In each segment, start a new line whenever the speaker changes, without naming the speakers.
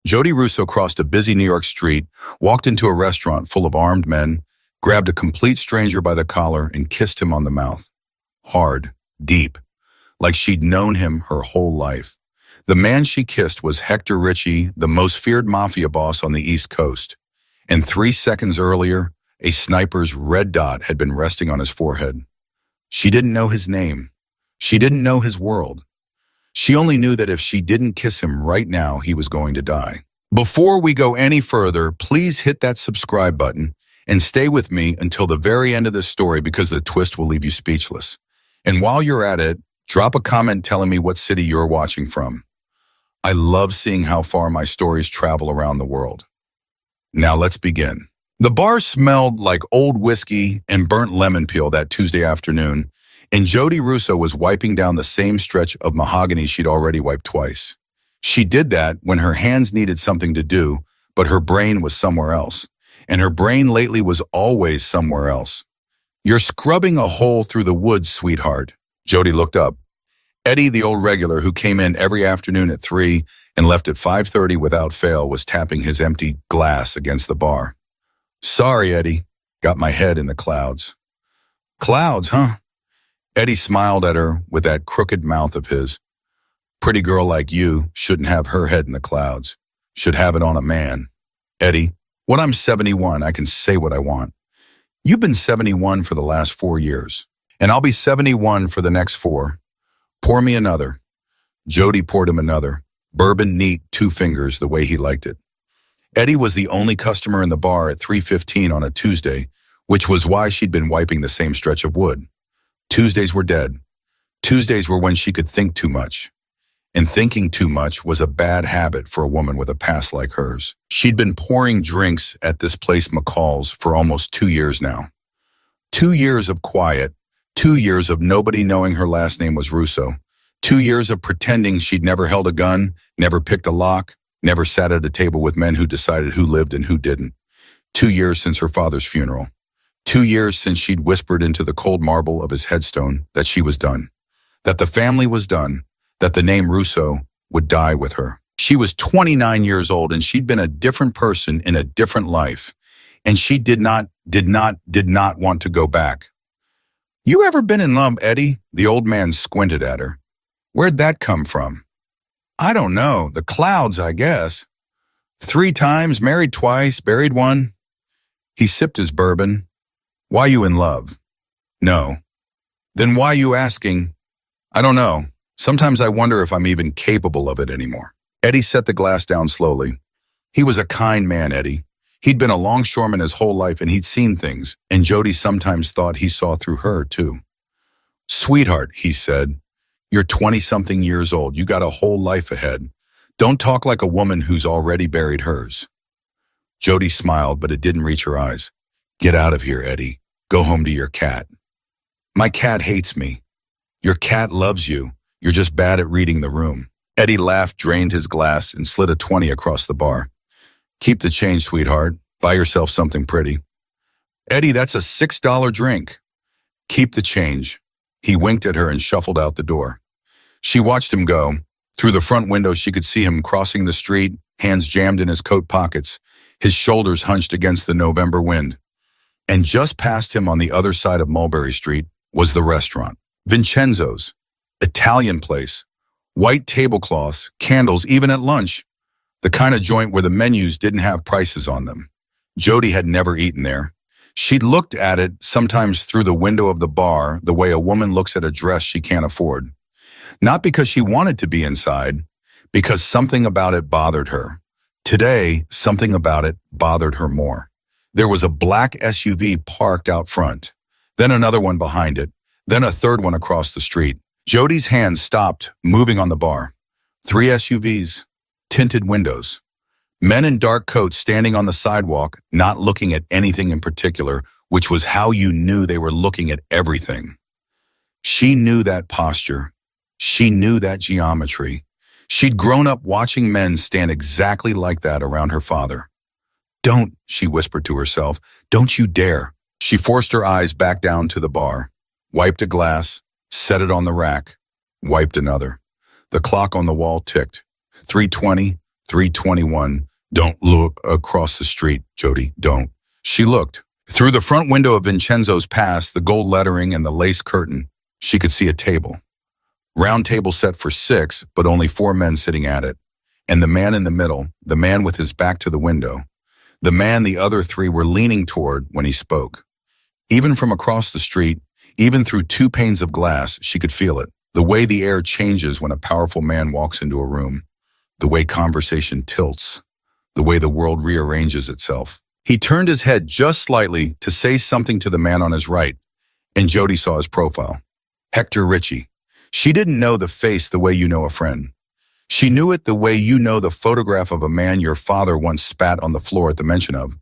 Jody Russo crossed a busy New York street, walked into a restaurant full of armed men, grabbed a complete stranger by the collar and kissed him on the mouth. Hard, deep, like she'd known him her whole life. The man she kissed was Hector Ritchie, the most feared mafia boss on the East Coast. And 3 seconds earlier, a sniper's red dot had been resting on his forehead. She didn't know his name. She didn't know his world. She only knew that if she didn't kiss him right now, he was going to die. Before we go any further, please hit that subscribe button and stay with me until the very end of this story because the twist will leave you speechless. And while you're at it, drop a comment telling me what city you're watching from. I love seeing how far my stories travel around the world. Now let's begin. The bar smelled like old whiskey and burnt lemon peel that Tuesday afternoon, and Jody Russo was wiping down the same stretch of mahogany she'd already wiped twice. She did that when her hands needed something to do, but her brain was somewhere else. And her brain lately was always somewhere else. "You're scrubbing a hole through the woods, sweetheart." Jody looked up. Eddie, the old regular who came in every afternoon at 3 and left at 5:30 without fail, was tapping his empty glass against the bar. "Sorry, Eddie. Got my head in the clouds." "Clouds, huh?" Eddie smiled at her with that crooked mouth of his. "Pretty girl like you shouldn't have her head in the clouds. Should have it on a man." "Eddie, when I'm 71, I can say what I want. You've been 71 for the last 4 years, and I'll be 71 for the next 4. Pour me another." Jody poured him another. Bourbon neat, 2 fingers, the way he liked it. Eddie was the only customer in the bar at 3:15 on a Tuesday, which was why she'd been wiping the same stretch of wood. Tuesdays were dead. Tuesdays were when she could think too much. And thinking too much was a bad habit for a woman with a past like hers. She'd been pouring drinks at this place McCall's for almost 2 years now. 2 years of quiet, 2 years of nobody knowing her last name was Russo, 2 years of pretending she'd never held a gun, never picked a lock, never sat at a table with men who decided who lived and who didn't. 2 years since her father's funeral. 2 years since she'd whispered into the cold marble of his headstone that she was done, that the family was done, that the name Russo would die with her. She was 29 years old and she'd been a different person in a different life, and she did not want to go back. "You ever been in love, Eddie?" The old man squinted at her. "Where'd that come from?" "I don't know. The clouds, I guess. 3 times, married twice, buried one." He sipped his bourbon. "Why you in love?" "No." "Then why you asking?" "I don't know. Sometimes I wonder if I'm even capable of it anymore." Eddie set the glass down slowly. He was a kind man, Eddie. He'd been a longshoreman his whole life and he'd seen things, and Jody sometimes thought he saw through her too. "Sweetheart," he said, "you're 20-something years old. You got a whole life ahead. Don't talk like a woman who's already buried hers." Jody smiled, but it didn't reach her eyes. "Get out of here, Eddie. Go home to your cat." "My cat hates me." "Your cat loves you. You're just bad at reading the room." Eddie laughed, drained his glass, and slid a 20 across the bar. "Keep the change, sweetheart. Buy yourself something pretty." "Eddie, that's a $6 drink." "Keep the change." He winked at her and shuffled out the door. She watched him go. Through the front window, she could see him crossing the street, hands jammed in his coat pockets, his shoulders hunched against the November wind. And just past him on the other side of Mulberry Street was the restaurant. Vincenzo's. Italian place. White tablecloths, candles, even at lunch. The kind of joint where the menus didn't have prices on them. Jody had never eaten there. She'd looked at it sometimes through the window of the bar the way a woman looks at a dress she can't afford. Not because she wanted to be inside, because something about it bothered her. Today, something about it bothered her more. There was a black SUV parked out front, then another one behind it, then a third one across the street. Jody's hands stopped, moving on the bar. 3 SUVs, tinted windows. Men in dark coats standing on the sidewalk, not looking at anything in particular, which was how you knew they were looking at everything. She knew that posture. She knew that geometry. She'd grown up watching men stand exactly like that around her father. "Don't," she whispered to herself, "don't you dare." She forced her eyes back down to the bar, wiped a glass, set it on the rack, wiped another. The clock on the wall ticked. 3:20, 321. Don't look across the street, Jody, don't. She looked. Through the front window of Vincenzo's Pass, the gold lettering and the lace curtain, she could see a table. Round table set for 6, but only 4 men sitting at it. And the man in the middle, the man with his back to the window, the man the other 3 were leaning toward when he spoke. Even from across the street, even through 2 panes of glass, she could feel it. The way the air changes when a powerful man walks into a room. The way conversation tilts. The way the world rearranges itself. He turned his head just slightly to say something to the man on his right, and Jody saw his profile. Hector Ritchie. She didn't know the face the way you know a friend. She knew it the way you know the photograph of a man your father once spat on the floor at the mention of.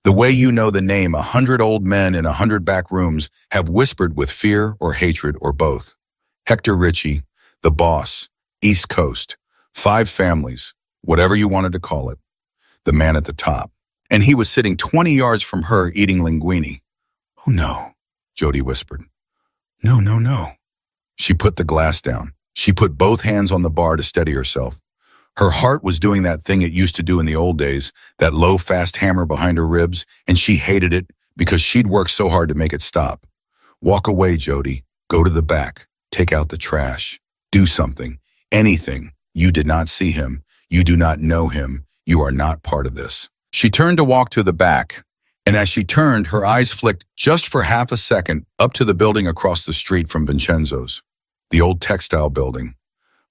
The way you know the name 100 old men in 100 back rooms have whispered with fear or hatred or both. Hector Ritchie, the boss, East Coast, 5 families, whatever you wanted to call it. The man at the top. And he was sitting 20 yards from her eating linguine. Oh no, Jody whispered. No, no, no. She put the glass down. She put both hands on the bar to steady herself. Her heart was doing that thing it used to do in the old days, that low, fast hammer behind her ribs, and she hated it because she'd worked so hard to make it stop. Walk away, Jody. Go to the back. Take out the trash. Do something. Anything. You did not see him. You do not know him. You are not part of this. She turned to walk to the back, and as she turned, her eyes flicked just for half a second up to the building across the street from Vincenzo's. The old textile building.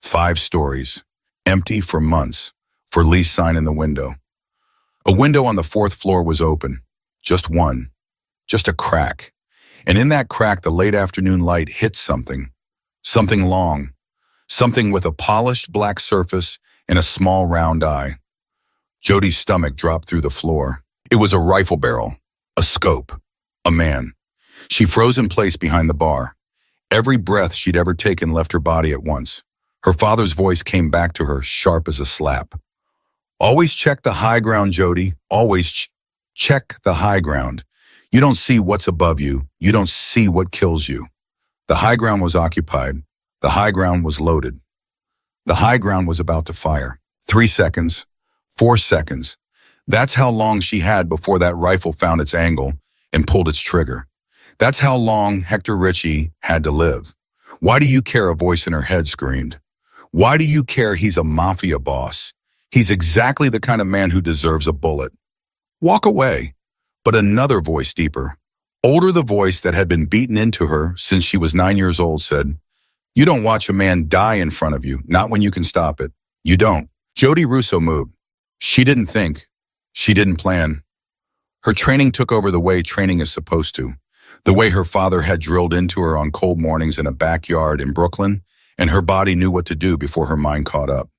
5 stories. Empty for months. For lease sign in the window. A window on the 4th floor was open. Just one. Just a crack. And in that crack, the late afternoon light hit something. Something long. Something with a polished black surface and a small round eye. Jody's stomach dropped through the floor. It was a rifle barrel, a scope, a man. She froze in place behind the bar. Every breath she'd ever taken left her body at once. Her father's voice came back to her, sharp as a slap. Always check the high ground, Jody. Always check the high ground. You don't see what's above you. You don't see what kills you. The high ground was occupied. The high ground was loaded. The high ground was about to fire. 3 seconds. 4 seconds. That's how long she had before that rifle found its angle and pulled its trigger. That's how long Hector Ritchie had to live. Why do you care? A voice in her head screamed. Why do you care? He's a mafia boss. He's exactly the kind of man who deserves a bullet. Walk away. But another voice, deeper, older, the voice that had been beaten into her since she was 9 years old, said, you don't watch a man die in front of you, not when you can stop it. You don't. Jody Russo moved. She didn't think. She didn't plan. Her training took over the way training is supposed to. The way her father had drilled into her on cold mornings in a backyard in Brooklyn, and her body knew what to do before her mind caught up.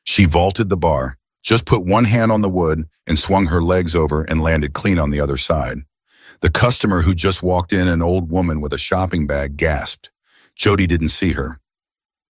She vaulted the bar, just put one hand on the wood and swung her legs over and landed clean on the other side. The customer who just walked in, an old woman with a shopping bag, gasped. Jody didn't see her.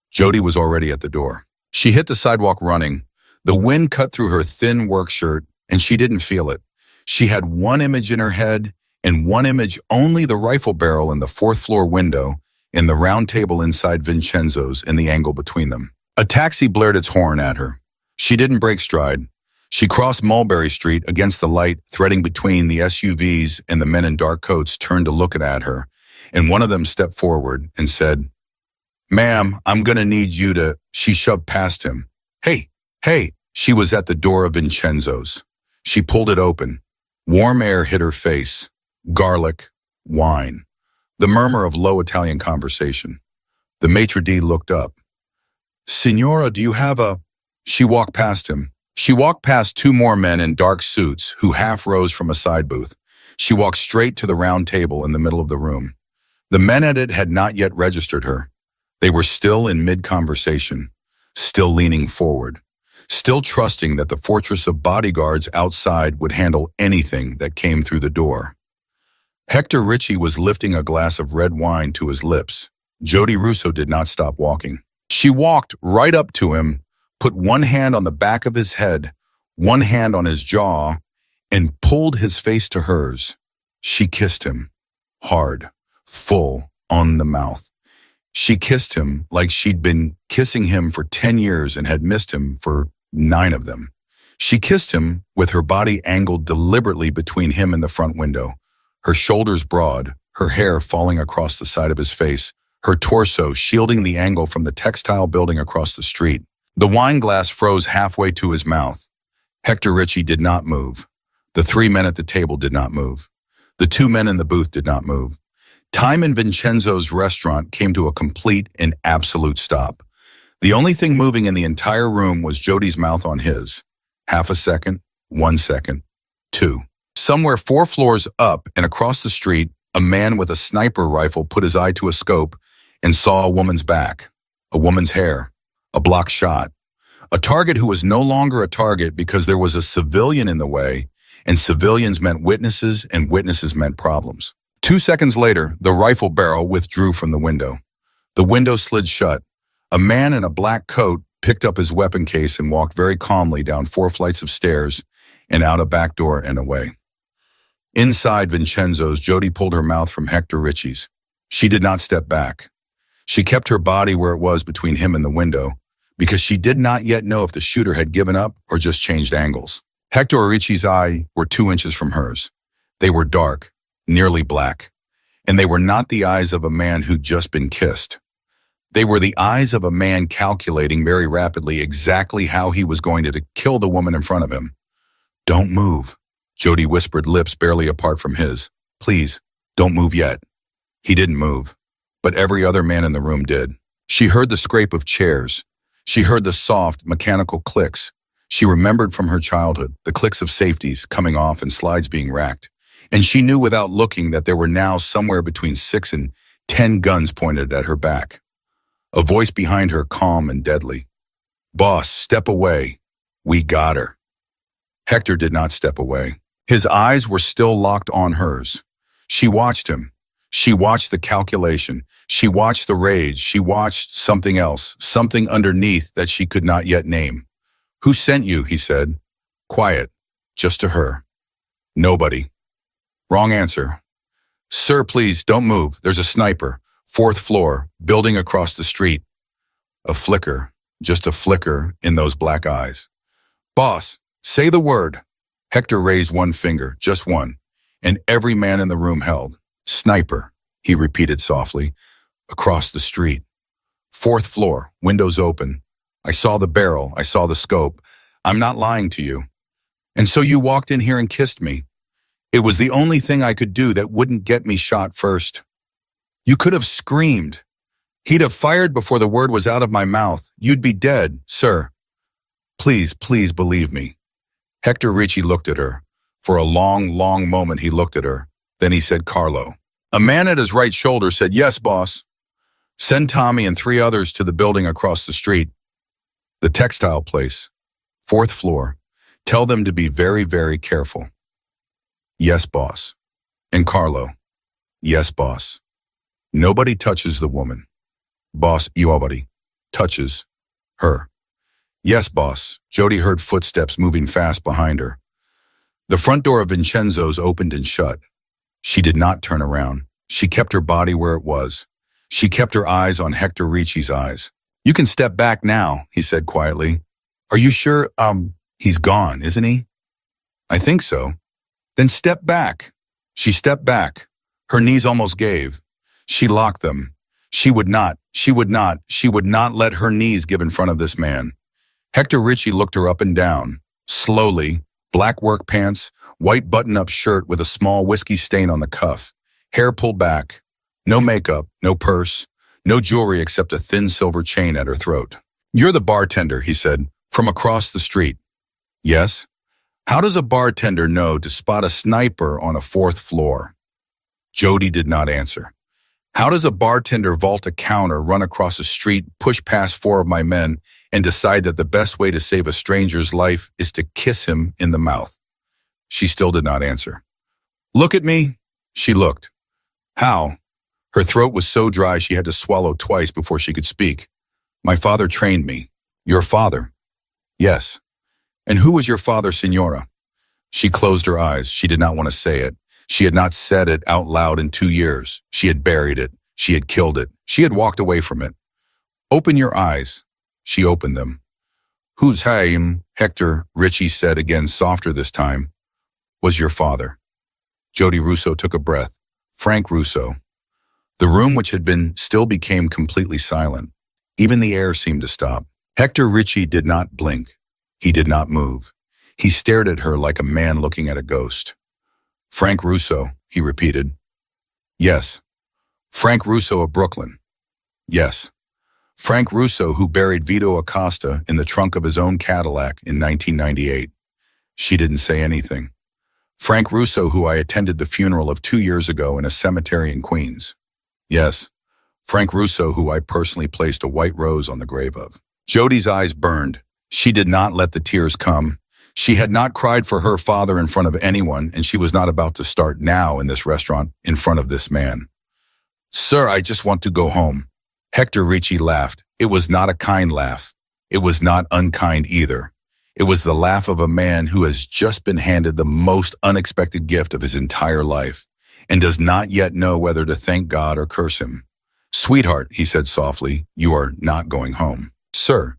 Jody was already at the door. She hit the sidewalk running. The wind cut through her thin work shirt, and she didn't feel it. She had one image in her head, and one image only: the rifle barrel in the 4th floor window, in the round table inside Vincenzo's, and the angle between them. A taxi blared its horn at her. She didn't break stride. She crossed Mulberry Street against the light, threading between the SUVs, and the men in dark coats turned to look at her, and one of them stepped forward and said, "Ma'am, I'm gonna need you to..." She shoved past him. Hey. She was at the door of Vincenzo's. She pulled it open. Warm air hit her face. Garlic, wine. The murmur of low Italian conversation. The maitre d' looked up. "Signora, do you have a..." She walked past him. She walked past 2 more men in dark suits who half rose from a side booth. She walked straight to the round table in the middle of the room. The men at it had not yet registered her. They were still in mid-conversation, still leaning forward, still trusting that the fortress of bodyguards outside would handle anything that came through the door. Hector Ritchie was lifting a glass of red wine to his lips. Jody Russo did not stop walking. She walked right up to him, put one hand on the back of his head, one hand on his jaw, and pulled his face to hers. She kissed him, hard, full, on the mouth. She kissed him like she'd been kissing him for 10 years and had missed him for 9 of them. She kissed him with her body angled deliberately between him and the front window, her shoulders broad, her hair falling across the side of his face, her torso shielding the angle from the textile building across the street. The wine glass froze halfway to his mouth. Hector Ritchie did not move. The 3 men at the table did not move. The 2 men in the booth did not move. Time in Vincenzo's restaurant came to a complete and absolute stop. The only thing moving in the entire room was Jody's mouth on his. Half a second, 1 second, 2. Somewhere 4 floors up and across the street, a man with a sniper rifle put his eye to a scope and saw a woman's back, a woman's hair, a blocked shot. A target who was no longer a target because there was a civilian in the way, and civilians meant witnesses and witnesses meant problems. 2 seconds later, the rifle barrel withdrew from the window. The window slid shut. A man in a black coat picked up his weapon case and walked very calmly down 4 flights of stairs and out a back door and away. Inside Vincenzo's, Jody pulled her mouth from Hector Ritchie's. She did not step back. She kept her body where it was between him and the window because she did not yet know if the shooter had given up or just changed angles. Hector Ritchie's eyes were 2 inches from hers. They were dark, nearly black, and they were not the eyes of a man who'd just been kissed. They were the eyes of a man calculating very rapidly exactly how he was going to kill the woman in front of him. "Don't move," Jody whispered, lips barely apart from his. "Please, don't move yet." He didn't move, but every other man in the room did. She heard the scrape of chairs. She heard the soft, mechanical clicks. She remembered from her childhood the clicks of safeties coming off and slides being racked. And she knew without looking that there were now somewhere between 6 and 10 guns pointed at her back. A voice behind her, calm and deadly. "Boss, step away. We got her." Hector did not step away. His eyes were still locked on hers. She watched him. She watched the calculation. She watched the rage. She watched something else, something underneath that she could not yet name. "Who sent you?" he said. Quiet, just to her. "Nobody." Wrong answer. "Sir, please, don't move. There's a sniper. 4th floor, building across the street." A flicker, just a flicker in those black eyes. "Boss, say the word." Hector raised 1 finger, just one, and every man in the room held. "Sniper," he repeated softly. "Across the street. 4th floor, windows open. I saw the barrel, I saw the scope. I'm not lying to you. And so you walked in here and kissed me. It was the only thing I could do that wouldn't get me shot first. You could have screamed. He'd have fired before the word was out of my mouth. You'd be dead, sir. Please, please believe me." Hector Ritchie looked at her. For a long, long moment he looked at her. Then he said, "Carlo." A man at his right shoulder said, "Yes, boss. Send Tommy and 3 others to the building across the street. The textile place. 4th floor. Tell them to be very, very careful." "Yes, boss." And Carlo, "Yes, boss. Nobody touches the woman. Boss, nobody touches her." "Yes, boss." Jody heard footsteps moving fast behind her. The front door of Vincenzo's opened and shut. She did not turn around. She kept her body where it was. She kept her eyes on Hector Ritchie's eyes. "You can step back now," he said quietly. "Are you sure, he's gone, isn't he?" "I think so." "Then step back." She stepped back. Her knees almost gave. She locked them. She would not let her knees give in front of this man. Hector Ritchie looked her up and down. Slowly, black work pants, white button-up shirt with a small whiskey stain on the cuff, hair pulled back, no makeup, no purse, no jewelry except a thin silver chain at her throat. "You're the bartender," he said, "from across the street." "Yes." "How does a bartender know to spot a sniper on a 4th floor?" Jody did not answer. "How does a bartender vault a counter, run across a street, push past 4 of my men, and decide that the best way to save a stranger's life is to kiss him in the mouth?" She still did not answer. "Look at me." She looked. "How?" Her throat was so dry she had to swallow twice before she could speak. "My father trained me." "Your father?" "Yes." "And who was your father, Signora?" She closed her eyes. She did not want to say it. She had not said it out loud in 2 years. She had buried it. She had killed it. She had walked away from it. "Open your eyes." She opened them. Whose him, Hector, Richie said again softer this time, was your father. Jody Russo took a breath. Frank Russo. The room which had been still became completely silent. Even the air seemed to stop. Hector Richie did not blink. He did not move. He stared at her like a man looking at a ghost. Frank Russo, he repeated. Yes. Frank Russo of Brooklyn. Yes. Frank Russo, who buried Vito Acosta in the trunk of his own Cadillac in 1998. She didn't say anything. Frank Russo, who I attended the funeral of 2 years ago in a cemetery in Queens. Yes. Frank Russo, who I personally placed a white rose on the grave of. Jody's eyes burned. She did not let the tears come. She had not cried for her father in front of anyone, and she was not about to start now in this restaurant in front of this man. Sir, I just want to go home. Hector Richie laughed. It was not a kind laugh. It was not unkind either. It was the laugh of a man who has just been handed the most unexpected gift of his entire life and does not yet know whether to thank God or curse him. Sweetheart, he said softly, you are not going home. Sir,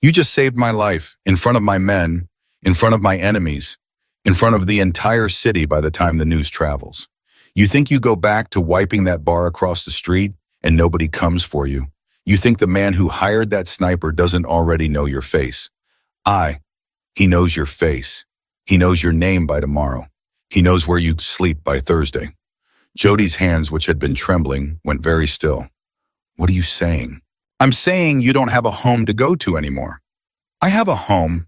you just saved my life in front of my men, in front of my enemies, in front of the entire city by the time the news travels. You think you go back to wiping that bar across the street and nobody comes for you? You think the man who hired that sniper doesn't already know your face? He knows your face. He knows your name by tomorrow. He knows where you sleep by Thursday. Jody's hands, which had been trembling, went very still. What are you saying? I'm saying you don't have a home to go to anymore. I have a home.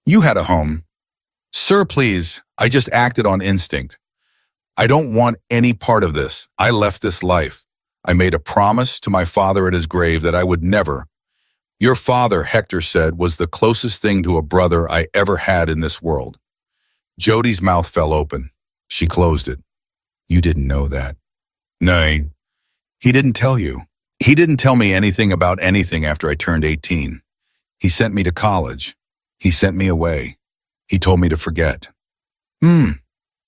You had a home. Sir, please, I just acted on instinct. I don't want any part of this. I left this life. I made a promise to my father at his grave that I would never. Your father, Hector said, was the closest thing to a brother I ever had in this world. Jody's mouth fell open. She closed it. You didn't know that. No, he didn't tell you. He didn't tell me anything about anything after I turned 18. He sent me to college. He sent me away. He told me to forget.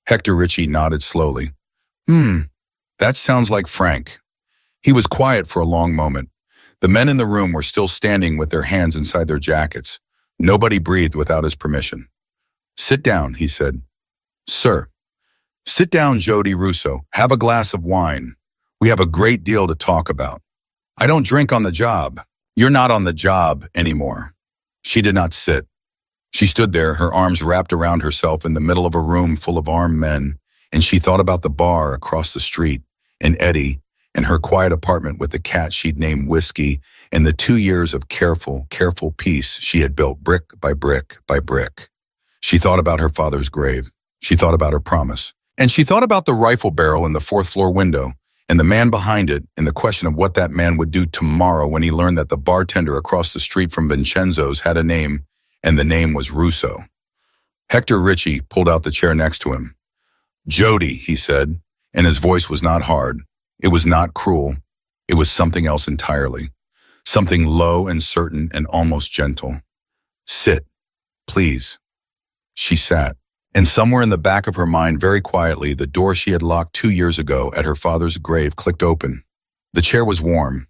Hector Richie nodded slowly. That sounds like Frank. He was quiet for a long moment. The men in the room were still standing with their hands inside their jackets. Nobody breathed without his permission. Sit down, he said. Sir. Sit down, Jody Russo. Have a glass of wine. We have a great deal to talk about. I don't drink on the job. You're not on the job anymore. She did not sit. She stood there, her arms wrapped around herself in the middle of a room full of armed men, and she thought about the bar across the street, and Eddie, and her quiet apartment with the cat she'd named Whiskey, and the 2 years of careful peace she had built brick by brick by brick. She thought about her father's grave. She thought about her promise. And she thought about the rifle barrel in the 4th floor window, and the man behind it, and the question of what that man would do tomorrow when he learned that the bartender across the street from Vincenzo's had a name, and the name was Russo. Hector Richie pulled out the chair next to him. Jody, he said, and his voice was not hard. It was not cruel. It was something else entirely. Something low and certain and almost gentle. Sit, please. She sat, and somewhere in the back of her mind, very quietly, the door she had locked 2 years ago at her father's grave clicked open. The chair was warm.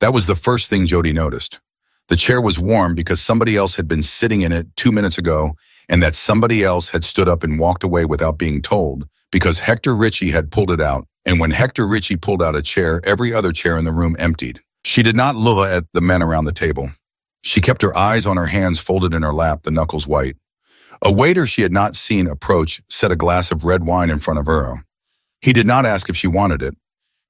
That was the first thing Jody noticed. The chair was warm because somebody else had been sitting in it 2 minutes ago, and that somebody else had stood up and walked away without being told, because Hector Richie had pulled it out, and when Hector Richie pulled out a chair, every other chair in the room emptied. She did not look at the men around the table. She kept her eyes on her hands folded in her lap, the knuckles white. A waiter she had not seen approach set a glass of red wine in front of her. He did not ask if she wanted it.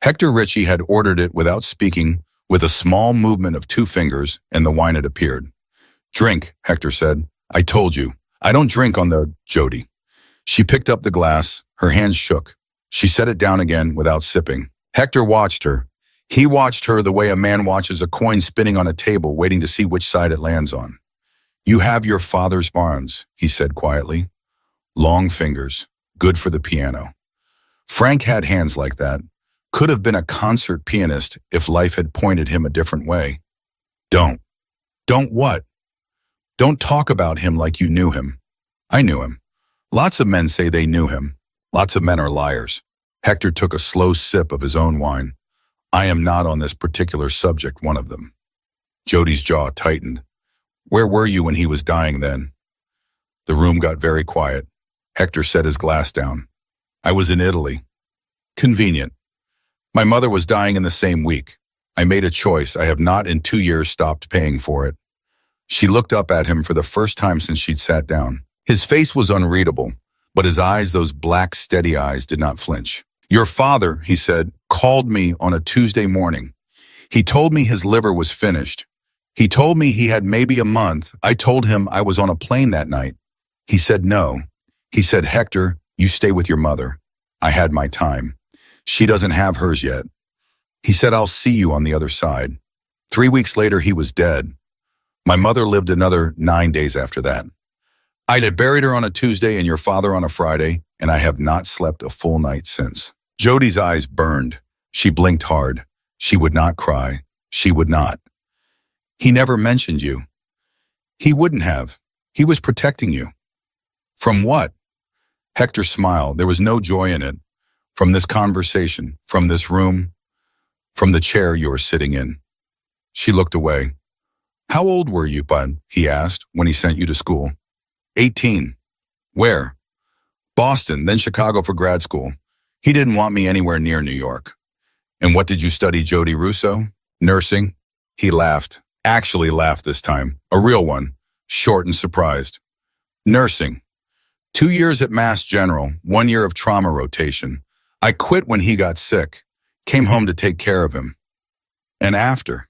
Hector Richie had ordered it without speaking, with a small movement of 2 fingers, and the wine had appeared. Drink, Hector said. I told you. I don't drink on the Jody. She picked up the glass. Her hands shook. She set it down again without sipping. Hector watched her. He watched her the way a man watches a coin spinning on a table, waiting to see which side it lands on. You have your father's arms, he said quietly. Long fingers, good for the piano. Frank had hands like that. Could have been a concert pianist if life had pointed him a different way. Don't. Don't what? Don't talk about him like you knew him. I knew him. Lots of men say they knew him. Lots of men are liars. Hector took a slow sip of his own wine. I am not on this particular subject one of them. Jody's jaw tightened. Where were you when he was dying then? The room got very quiet. Hector set his glass down. I was in Italy. Convenient. My mother was dying in the same week. I made a choice. I have not in 2 years stopped paying for it. She looked up at him for the first time since she'd sat down. His face was unreadable, but his eyes, those black, steady eyes, did not flinch. Your father, he said, called me on a Tuesday morning. He told me his liver was finished. He told me he had maybe a month. I told him I was on a plane that night. He said no. He said, Hector, you stay with your mother. I had my time. She doesn't have hers yet. He said, I'll see you on the other side. 3 weeks later, he was dead. My mother lived another 9 days after that. I had buried her on a Tuesday and your father on a Friday, and I have not slept a full night since. Jody's eyes burned. She blinked hard. She would not cry. She would not. He never mentioned you. He wouldn't have. He was protecting you. From what? Hector smiled. There was no joy in it. From this conversation, from this room, from the chair you were sitting in. She looked away. How old were you, bud? He asked, when he sent you to school. 18. Where? Boston, then Chicago for grad school. He didn't want me anywhere near New York. And what did you study, Jody Russo? Nursing? He laughed. Actually laughed this time. A real one. Short and surprised. Nursing. 2 years at Mass General, 1 year of trauma rotation. I quit when he got sick. Came home to take care of him. And after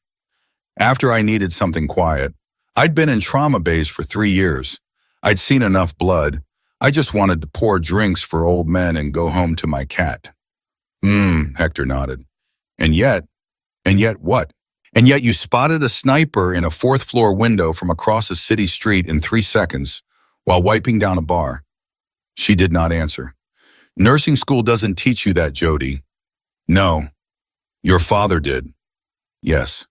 I needed something quiet. I'd been in trauma bays for 3 years. I'd seen enough blood. I just wanted to pour drinks for old men and go home to my cat. Hector nodded. And yet what? And yet you spotted a sniper in a 4th floor window from across a city street in 3 seconds while wiping down a bar. She did not answer. Nursing school doesn't teach you that, Jody. No. Your father did. Yes.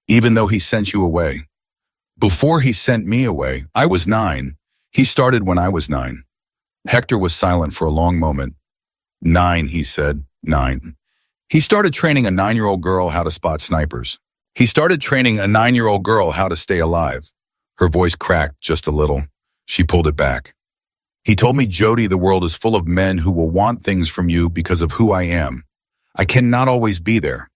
Even though he sent you away. Before he sent me away, I was 9. He started when I was 9. Hector was silent for a long moment. 9, he said. 9. He started training a 9-year-old girl how to spot snipers. He started training a 9-year-old girl how to stay alive. Her voice cracked just a little. She pulled it back. He told me, Jody, the world is full of men who will want things from you because of who I am. I cannot always be there.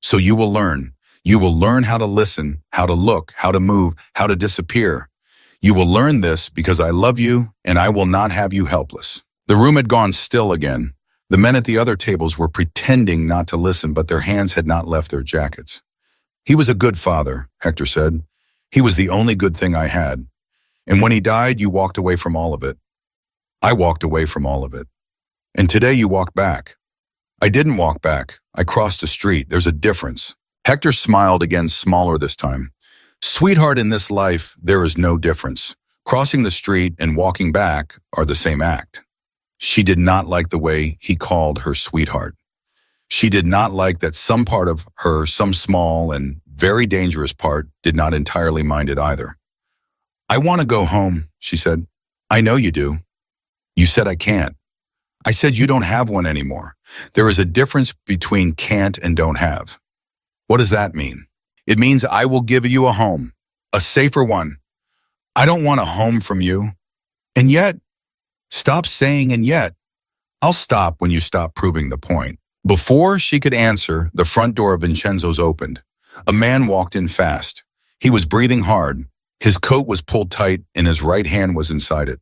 So you will learn. You will learn how to listen, how to look, how to move, how to disappear. You will learn this because I love you and I will not have you helpless. The room had gone still again. The men at the other tables were pretending not to listen, but their hands had not left their jackets. He was a good father, Hector said. He was the only good thing I had. And when he died, you walked away from all of it. I walked away from all of it. And today you walk back. I didn't walk back. I crossed a street. There's a difference. Hector smiled again, smaller this time. Sweetheart, in this life, there is no difference. Crossing the street and walking back are the same act. She did not like the way he called her sweetheart. She did not like that some part of her, some small and very dangerous part, did not entirely mind it either. I want to go home, she said. I know you do. You said I can't. I said you don't have one anymore. There is a difference between can't and don't have. What does that mean? It means I will give you a home, a safer one. I don't want a home from you. And yet, stop saying and yet. I'll stop when you stop proving the point. Before she could answer, the front door of Vincenzo's opened. A man walked in fast. He was breathing hard. His coat was pulled tight and his right hand was inside it.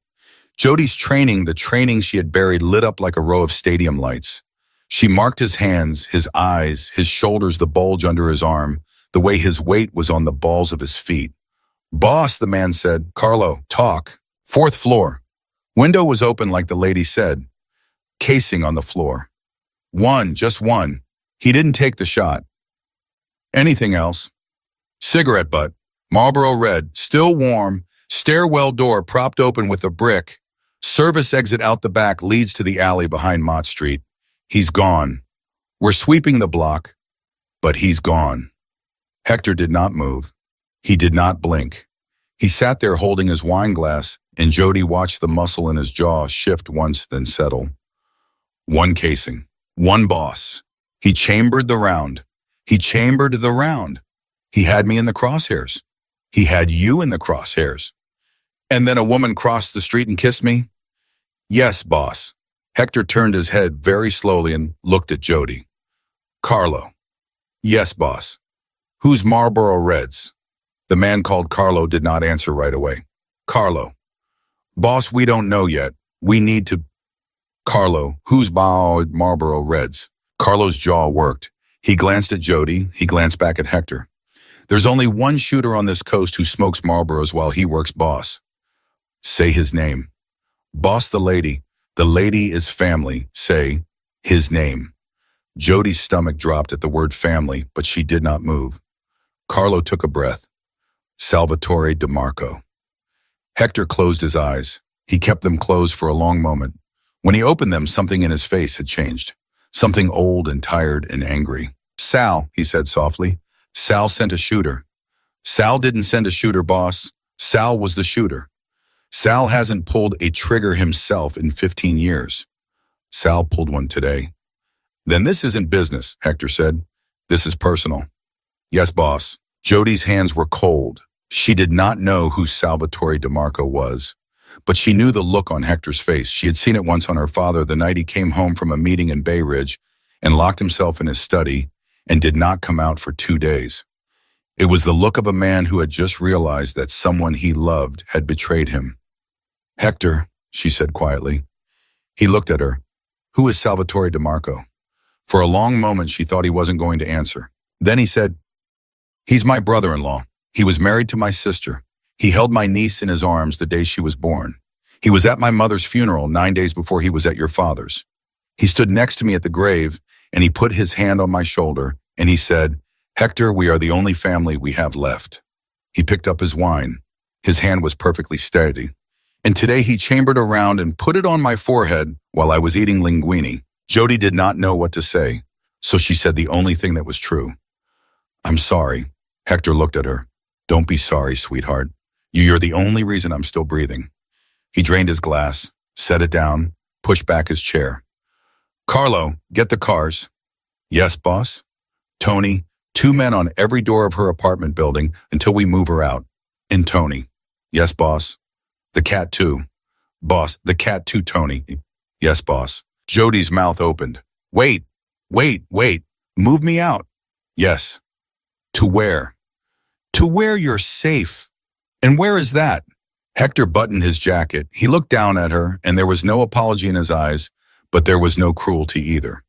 Jody's training, the training she had buried, lit up like a row of stadium lights. She marked his hands, his eyes, his shoulders, the bulge under his arm, the way his weight was on the balls of his feet. Boss, the man said. Carlo, talk. 4th floor. Window was open like the lady said. Casing on the floor. 1, just 1. He didn't take the shot. Anything else? Cigarette butt. Marlboro Red. Still warm. Stairwell door propped open with a brick. Service exit out the back leads to the alley behind Mott Street. He's gone. We're sweeping the block, but he's gone. Hector did not move. He did not blink. He sat there holding his wine glass, and Jody watched the muscle in his jaw shift once, then settle. 1 casing. 1 boss. He chambered the round. He chambered the round. He had me in the crosshairs. He had you in the crosshairs. And then a woman crossed the street and kissed me? Yes, boss. Hector turned his head very slowly and looked at Jody. Carlo. Yes, boss. Who's Marlboro Reds? The man called Carlo did not answer right away. Carlo. Boss, we don't know yet. We need to... Carlo. Who's Marlboro Reds? Carlo's jaw worked. He glanced at Jody. He glanced back at Hector. There's only one shooter on this coast who smokes Marlboros while he works boss. Say his name. Boss, the lady. The lady is family. Say his name. Jody's stomach dropped at the word family, but she did not move. Carlo took a breath. Salvatore DeMarco. Hector closed his eyes. He kept them closed for a long moment. When he opened them, something in his face had changed. Something old and tired and angry. Sal, he said softly. Sal sent a shooter. Sal didn't send a shooter, boss. Sal was the shooter. Sal hasn't pulled a trigger himself in 15 years. Sal pulled one today. Then this isn't business, Hector said. This is personal. Yes, boss. Jody's hands were cold. She did not know who Salvatore DeMarco was, but she knew the look on Hector's face. She had seen it once on her father the night he came home from a meeting in Bay Ridge and locked himself in his study and did not come out for 2 days. It was the look of a man who had just realized that someone he loved had betrayed him. Hector, she said quietly. He looked at her. Who is Salvatore DeMarco? For a long moment, she thought he wasn't going to answer. Then he said, He's my brother-in-law. He was married to my sister. He held my niece in his arms the day she was born. He was at my mother's funeral 9 days before he was at your father's. He stood next to me at the grave, and he put his hand on my shoulder, and he said, Hector, we are the only family we have left. He picked up his wine. His hand was perfectly steady. And today he chambered around and put it on my forehead while I was eating linguine. Jody did not know what to say, so she said the only thing that was true. I'm sorry. Hector looked at her. Don't be sorry, sweetheart. You're the only reason I'm still breathing. He drained his glass, set it down, pushed back his chair. Carlo, get the cars. Yes, boss. Tony, 2 men on every door of her apartment building until we move her out. And Tony. Yes, boss. The cat too. Boss, the cat too, Tony. Yes, boss. Jody's mouth opened. Wait. Move me out. Yes. To where? To where you're safe. And where is that? Hector buttoned his jacket. He looked down at her, and there was no apology in his eyes, but there was no cruelty either.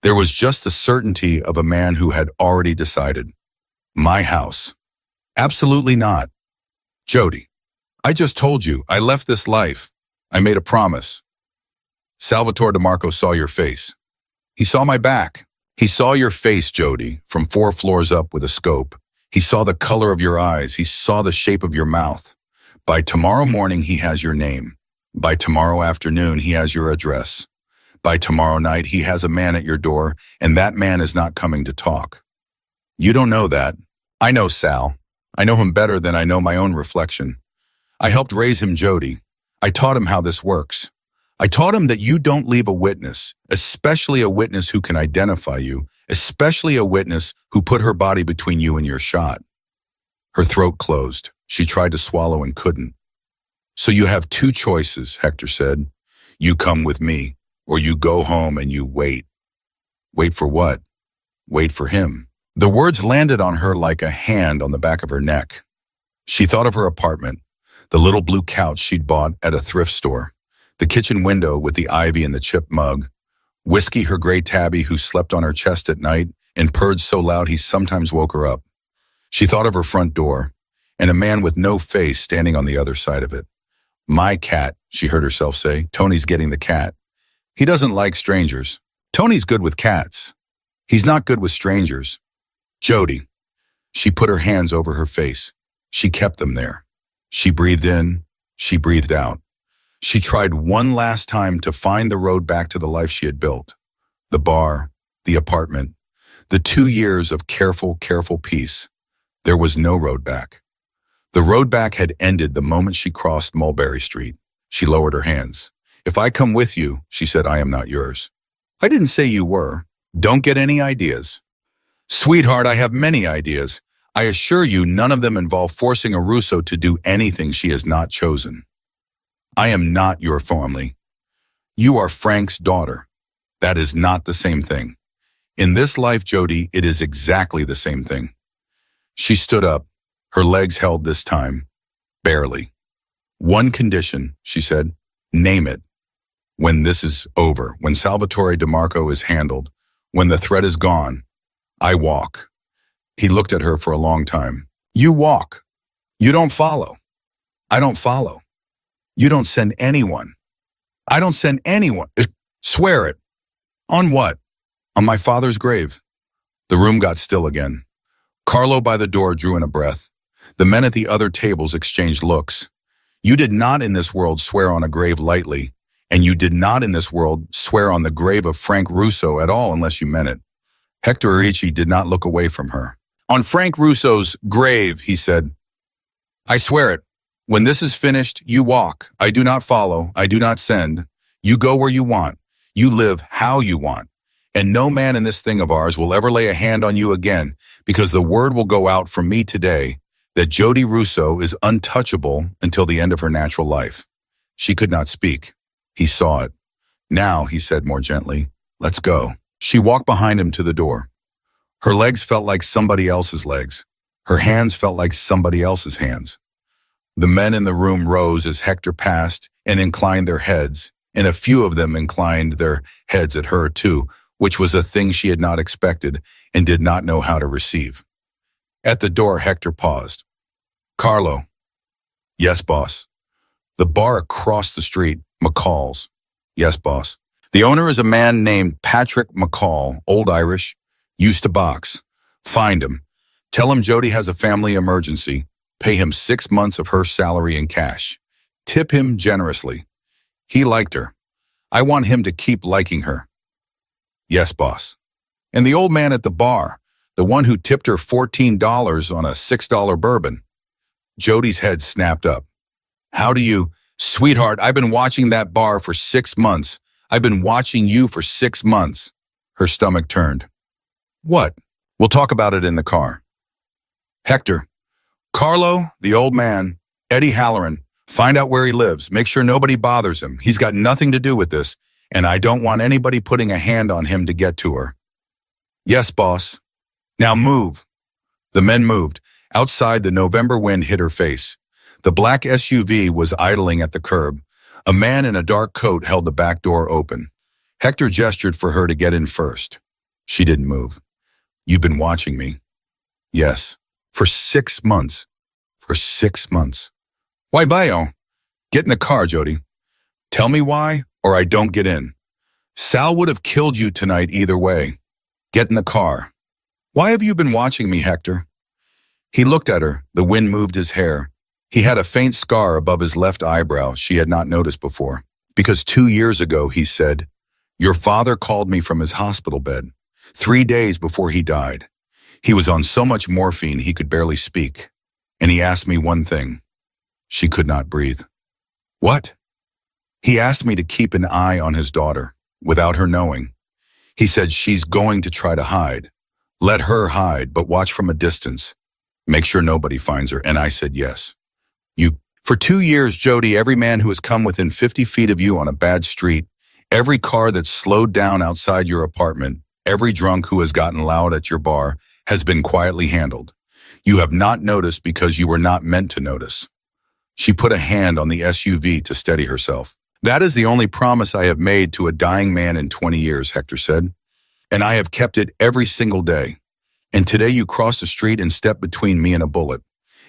There was just the certainty of a man who had already decided. My house. Absolutely not. Jody, I just told you, I left this life. I made a promise. Salvatore DeMarco saw your face. He saw my back. He saw your face, Jody, from 4 floors up with a scope. He saw the color of your eyes. He saw the shape of your mouth. By tomorrow morning, he has your name. By tomorrow afternoon, he has your address. By tomorrow night, he has a man at your door, and that man is not coming to talk. You don't know that. I know Sal. I know him better than I know my own reflection. I helped raise him, Jody. I taught him how this works. I taught him that you don't leave a witness, especially a witness who can identify you, especially a witness who put her body between you and your shot. Her throat closed. She tried to swallow and couldn't. So you have 2 choices, Hector said. You come with me, or you go home and you wait. Wait for what? Wait for him. The words landed on her like a hand on the back of her neck. She thought of her apartment, the little blue couch she'd bought at a thrift store, the kitchen window with the ivy and the chipped mug, Whiskey, her gray tabby, who slept on her chest at night and purred so loud he sometimes woke her up. She thought of her front door, and a man with no face standing on the other side of it. My cat, she heard herself say. Tony's getting the cat. He doesn't like strangers. Tony's good with cats. He's not good with strangers. Jody. She put her hands over her face. She kept them there. She breathed in. She breathed out. She tried one last time to find the road back to the life she had built. The bar, the apartment, the 2 years of careful peace. There was no road back. The road back had ended the moment she crossed Mulberry Street. She lowered her hands. If I come with you, she said, I am not yours. I didn't say you were. Don't get any ideas. Sweetheart, I have many ideas. I assure you none of them involve forcing a Russo to do anything she has not chosen. I am not your family. You are Frank's daughter. That is not the same thing. In this life, Jody, it is exactly the same thing. She stood up, her legs held this time, barely. One condition, she said, name it. When this is over, when Salvatore DeMarco is handled, when the threat is gone, I walk. He looked at her for a long time. You walk. You don't follow. I don't follow. You don't send anyone. I don't send anyone. Swear it. On what? On my father's grave. The room got still again. Carlo by the door drew in a breath. The men at the other tables exchanged looks. You did not in this world swear on a grave lightly, and you did not in this world swear on the grave of Frank Russo at all unless you meant it. Hector Ricci did not look away from her. On Frank Russo's grave, he said, I swear it. When this is finished, you walk. I do not follow. I do not send. You go where you want. You live how you want. And no man in this thing of ours will ever lay a hand on you again, because the word will go out from me today that Jody Russo is untouchable until the end of her natural life. She could not speak. He saw it. Now, he said more gently, let's go. She walked behind him to the door. Her legs felt like somebody else's legs. Her hands felt like somebody else's hands. The men in the room rose as Hector passed and inclined their heads, and a few of them inclined their heads at her too, which was a thing she had not expected and did not know how to receive. At the door, Hector paused. Carlo. Yes, boss. The bar across the street, McCall's. Yes, boss. The owner is a man named Patrick McCall, old Irish, used to box. Find him. Tell him Jody has a family emergency. Pay him 6 months of her salary in cash. Tip him generously. He liked her. I want him to keep liking her. Yes, boss. And the old man at the bar, the one who tipped her $14 on a $6 bourbon. Jody's head snapped up. How do you... Sweetheart, I've been watching that bar for 6 months. I've been watching you for 6 months. Her stomach turned. What? We'll talk about it in the car. Hector. Carlo, the old man, Eddie Halloran, find out where he lives. Make sure nobody bothers him. He's got nothing to do with this, and I don't want anybody putting a hand on him to get to her. Yes, boss. Now move. The men moved. Outside, the November wind hit her face. The black SUV was idling at the curb. A man in a dark coat held the back door open. Hector gestured for her to get in first. She didn't move. You've been watching me. Yes. For 6 months. For 6 months. Why, Bayo? Get in the car, Jody. Tell me why, or I don't get in. Sal would have killed you tonight either way. Get in the car. Why have you been watching me, Hector? He looked at her. The wind moved his hair. He had a faint scar above his left eyebrow she had not noticed before. Because 2 years ago, he said, your father called me from his hospital bed, 3 days before he died. He was on so much morphine he could barely speak. And he asked me one thing. She could not breathe. What? He asked me to keep an eye on his daughter, without her knowing. He said she's going to try to hide. Let her hide, but watch from a distance. Make sure nobody finds her. And I said yes. For 2 years, Jody, every man who has come within 50 feet of you on a bad street, every car that's slowed down outside your apartment, every drunk who has gotten loud at your bar has been quietly handled. You have not noticed because you were not meant to notice. She put a hand on the SUV to steady herself. That is the only promise I have made to a dying man in 20 years, Hector said. And I have kept it every single day. And today you crossed the street and stepped between me and a bullet.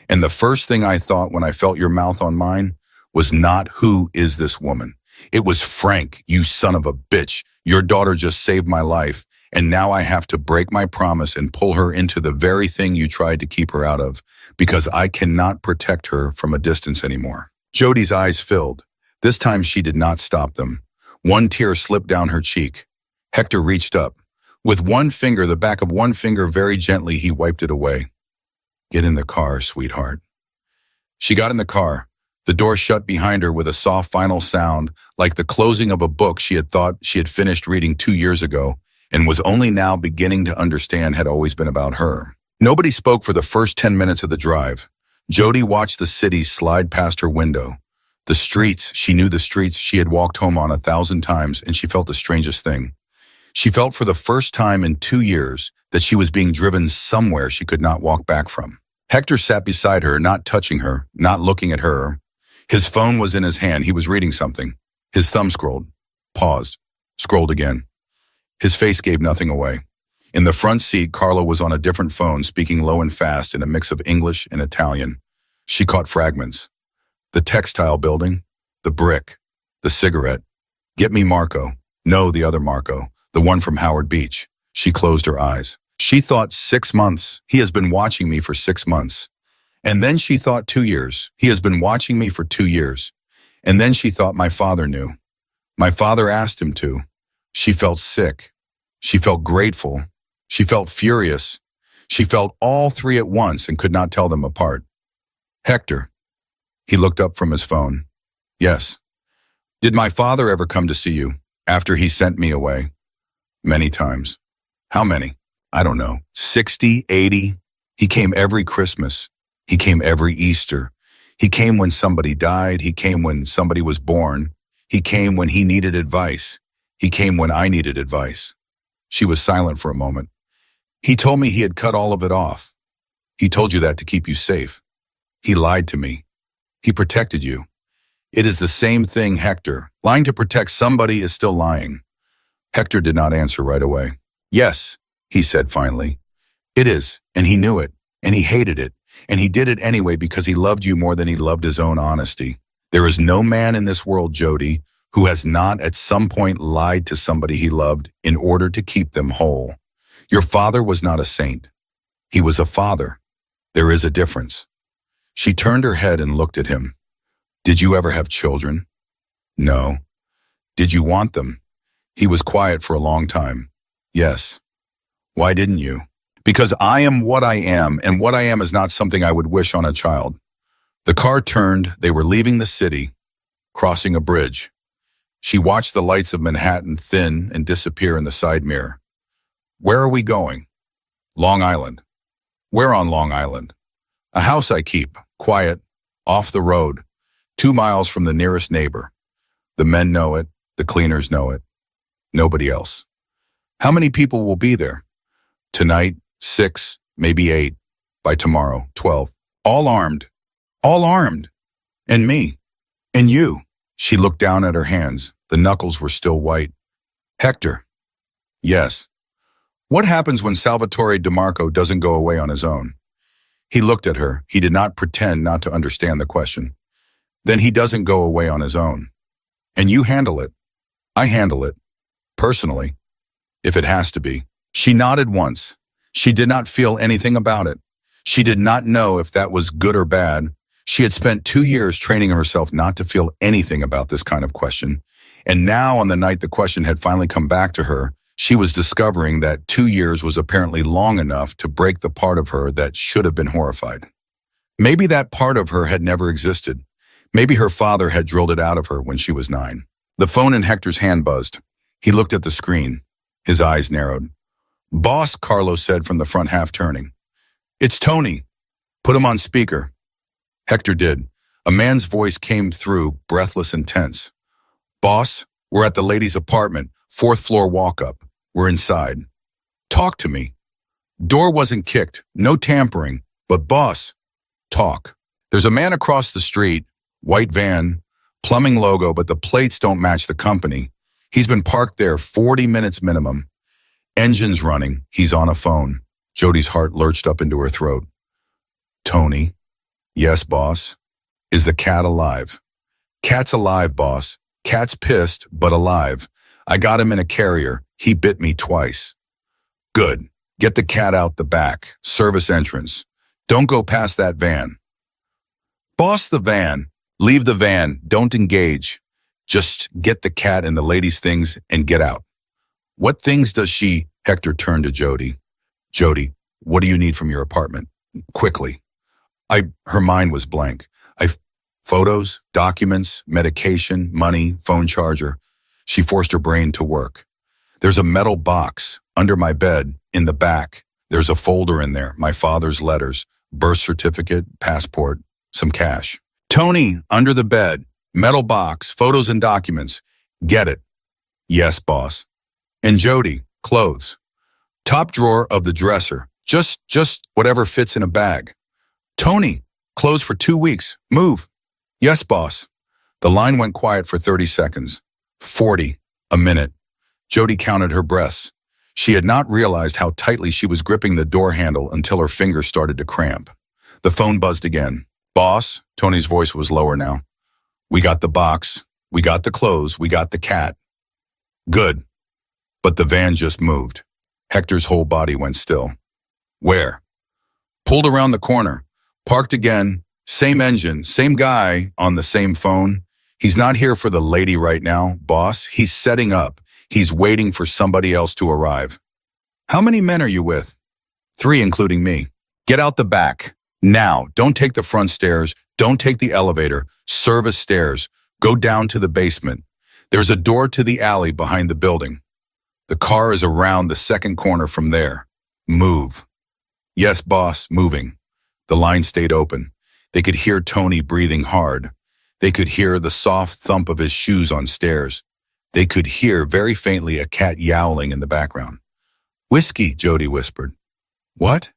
And the first thing I thought when I felt your mouth on mine was not who is this woman. It was Frank, you son of a bitch. Your daughter just saved my life. And now I have to break my promise and pull her into the very thing you tried to keep her out of, because I cannot protect her from a distance anymore. Jody's eyes filled. This time she did not stop them. One tear slipped down her cheek. Hector reached up. With one finger, the back of one finger, very gently, he wiped it away. Get in the car, sweetheart. She got in the car. The door shut behind her with a soft final sound, like the closing of a book she had thought she had finished reading 2 years ago, and was only now beginning to understand had always been about her. Nobody spoke for the first 10 minutes of the drive. Jody watched the city slide past her window. The streets, she knew the streets she had walked home on 1,000 times, and she felt the strangest thing. She felt for the first time in 2 years that she was being driven somewhere she could not walk back from. Hector sat beside her, not touching her, not looking at her. His phone was in his hand. He was reading something. His thumb scrolled, paused, scrolled again. His face gave nothing away. In the front seat, Carlo was on a different phone, speaking low and fast in a mix of English and Italian. She caught fragments. The textile building, the brick, the cigarette. Get me Marco. No, the other Marco, the one from Howard Beach. She closed her eyes. She thought 6 months. He has been watching me for 6 months. And then she thought 2 years. He has been watching me for 2 years. And then she thought my father knew. My father asked him to. She felt sick. She felt grateful. She felt furious. She felt all three at once and could not tell them apart. Hector. He looked up from his phone. Yes. Did my father ever come to see you after he sent me away? Many times. How many? I don't know. 60, 80? He came every Christmas. He came every Easter. He came when somebody died. He came when somebody was born. He came when he needed advice. He came when I needed advice. She was silent for a moment. He told me he had cut all of it off. He told you that to keep you safe. He lied to me. He protected you. It is the same thing, Hector. Lying to protect somebody is still lying. Hector did not answer right away. Yes, he said finally. It is, and he knew it, and he hated it, and he did it anyway because he loved you more than he loved his own honesty. There is no man in this world, Jody, who has not at some point lied to somebody he loved in order to keep them whole. Your father was not a saint. He was a father. There is a difference. She turned her head and looked at him. Did you ever have children? No. Did you want them? He was quiet for a long time. Yes. Why didn't you? Because I am what I am, and what I am is not something I would wish on a child. The car turned. They were leaving the city, crossing a bridge. She watched the lights of Manhattan thin and disappear in the side mirror. Where are we going? Long Island. Where on Long Island? A house I keep, quiet, off the road, 2 miles from the nearest neighbor. The men know it, the cleaners know it. Nobody else. How many people will be there? Tonight, 6, maybe 8. By tomorrow, 12. All armed. All armed. And me. And you. She looked down at her hands. The knuckles were still white. Hector. Yes. What happens when Salvatore DeMarco doesn't go away on his own? He looked at her. He did not pretend not to understand the question. Then he doesn't go away on his own. And you handle it. I handle it. Personally. If it has to be. She nodded once. She did not feel anything about it. She did not know if that was good or bad. She had spent 2 years training herself not to feel anything about this kind of question. And now on the night the question had finally come back to her, she was discovering that 2 years was apparently long enough to break the part of her that should have been horrified. Maybe that part of her had never existed. Maybe her father had drilled it out of her when she was 9. The phone in Hector's hand buzzed. He looked at the screen. His eyes narrowed. Boss, Carlos said from the front, half turning. It's Tony. Put him on speaker. Hector did. A man's voice came through, breathless and tense. Boss, we're at the lady's apartment, 4th floor walk-up. We're inside. Talk to me. Door wasn't kicked, no tampering, but boss, talk. There's a man across the street, white van, plumbing logo, but the plates don't match the company. He's been parked there 40 minutes minimum. Engine's running. He's on a phone. Jody's heart lurched up into her throat. Tony. Yes, boss. Is the cat alive? Cat's alive, boss. Cat's pissed, but alive. I got him in a carrier. He bit me twice. Good. Get the cat out the back. Service entrance. Don't go past that van. Boss, the van. Leave the van. Don't engage. Just get the cat and the lady's things and get out. What things does she? Hector turned to Jody. Jody, what do you need from your apartment? Quickly. Her mind was blank. Photos, documents, medication, money, phone charger. She forced her brain to work. There's a metal box under my bed in the back. There's a folder in there, my father's letters, birth certificate, passport, some cash. Tony, under the bed, metal box, photos and documents. Get it. Yes, boss. And Jody, clothes. Top drawer of the dresser. Just whatever fits in a bag. Tony, clothes for 2 weeks. Move. Yes, boss. The line went quiet for 30 seconds. 40. A minute. Jody counted her breaths. She had not realized how tightly she was gripping the door handle until her fingers started to cramp. The phone buzzed again. Boss, Tony's voice was lower now. We got the box. We got the clothes. We got the cat. Good. But the van just moved. Hector's whole body went still. Where? Pulled around the corner. Parked again. Same engine. Same guy on the same phone. He's not here for the lady right now, boss. He's setting up. He's waiting for somebody else to arrive. How many men are you with? 3, including me. Get out the back. Now, don't take the front stairs. Don't take the elevator. Service stairs. Go down to the basement. There's a door to the alley behind the building. The car is around the second corner from there. Move. Yes, boss, moving. The line stayed open. They could hear Tony breathing hard. They could hear the soft thump of his shoes on stairs. They could hear very faintly a cat yowling in the background. Whiskey, Jody whispered. What?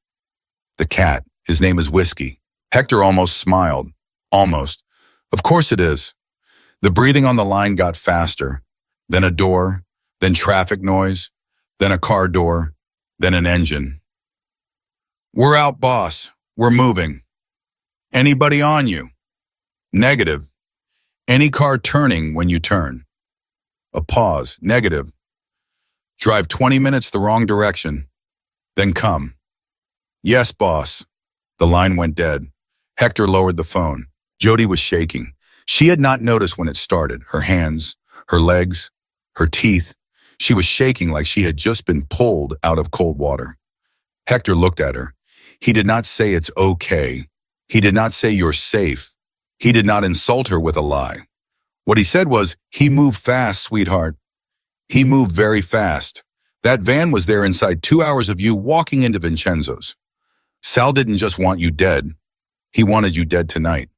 The cat. His name is Whiskey. Hector almost smiled. Almost. Of course it is. The breathing on the line got faster. Then a door, then traffic noise, then a car door, then an engine. We're out, boss. We're moving. Anybody on you? Negative. Any car turning when you turn? A pause. Negative. Drive 20 minutes the wrong direction. Then come. Yes, boss. The line went dead. Hector lowered the phone. Jody was shaking. She had not noticed when it started. Her hands, her legs, her teeth. She was shaking like she had just been pulled out of cold water. Hector looked at her. He did not say it's okay. He did not say you're safe. He did not insult her with a lie. What he said was, he moved fast, sweetheart. He moved very fast. That van was there inside 2 hours of you walking into Vincenzo's. Sal didn't just want you dead. He wanted you dead tonight.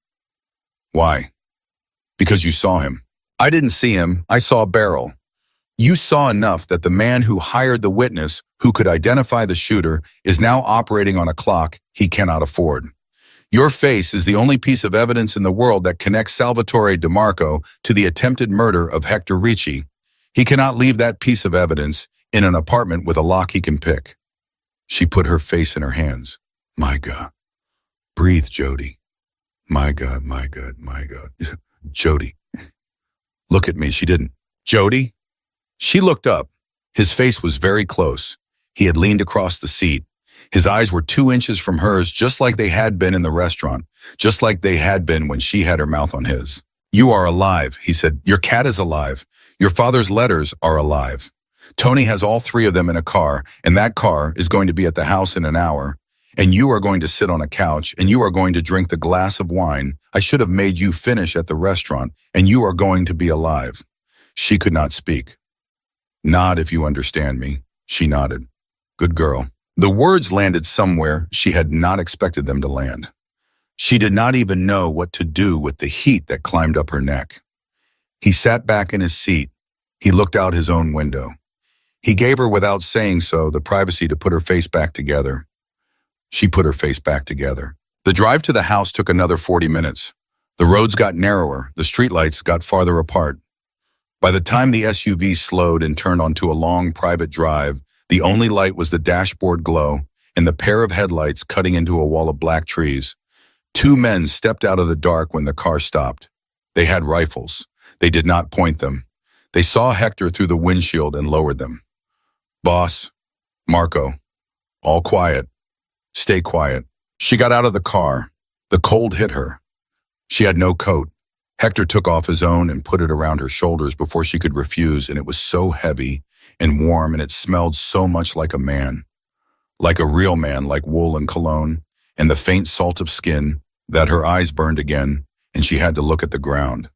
Why? Because you saw him. I didn't see him. I saw a barrel. You saw enough that the man who hired the witness, who could identify the shooter, is now operating on a clock he cannot afford. Your face is the only piece of evidence in the world that connects Salvatore DeMarco to the attempted murder of Hector Ricci. He cannot leave that piece of evidence in an apartment with a lock he can pick. She put her face in her hands. My God. Breathe, Jody. My God, my God, my God. Jody. Look at me. She didn't. Jody? She looked up. His face was very close. He had leaned across the seat. His eyes were 2 inches from hers, just like they had been in the restaurant, just like they had been when she had her mouth on his. You are alive, he said. Your cat is alive. Your father's letters are alive. Tony has all 3 of them in a car, and that car is going to be at the house in an hour. And you are going to sit on a couch, and you are going to drink the glass of wine I should have made you finish at the restaurant, and you are going to be alive. She could not speak. Nod if you understand me. She nodded. Good girl. The words landed somewhere she had not expected them to land. She did not even know what to do with the heat that climbed up her neck. He sat back in his seat. He looked out his own window. He gave her, without saying so, the privacy to put her face back together. She put her face back together. The drive to the house took another 40 minutes. The roads got narrower. The streetlights got farther apart. By the time the SUV slowed and turned onto a long private drive, the only light was the dashboard glow and the pair of headlights cutting into a wall of black trees. 2 men stepped out of the dark when the car stopped. They had rifles. They did not point them. They saw Hector through the windshield and lowered them. Boss, Marco, all quiet. Stay quiet. She got out of the car. The cold hit her. She had no coat. Hector took off his own and put it around her shoulders before she could refuse, and it was so heavy and warm, and it smelled so much like a man. Like a real man, like wool and cologne, and the faint salt of skin, that her eyes burned again, and she had to look at the ground.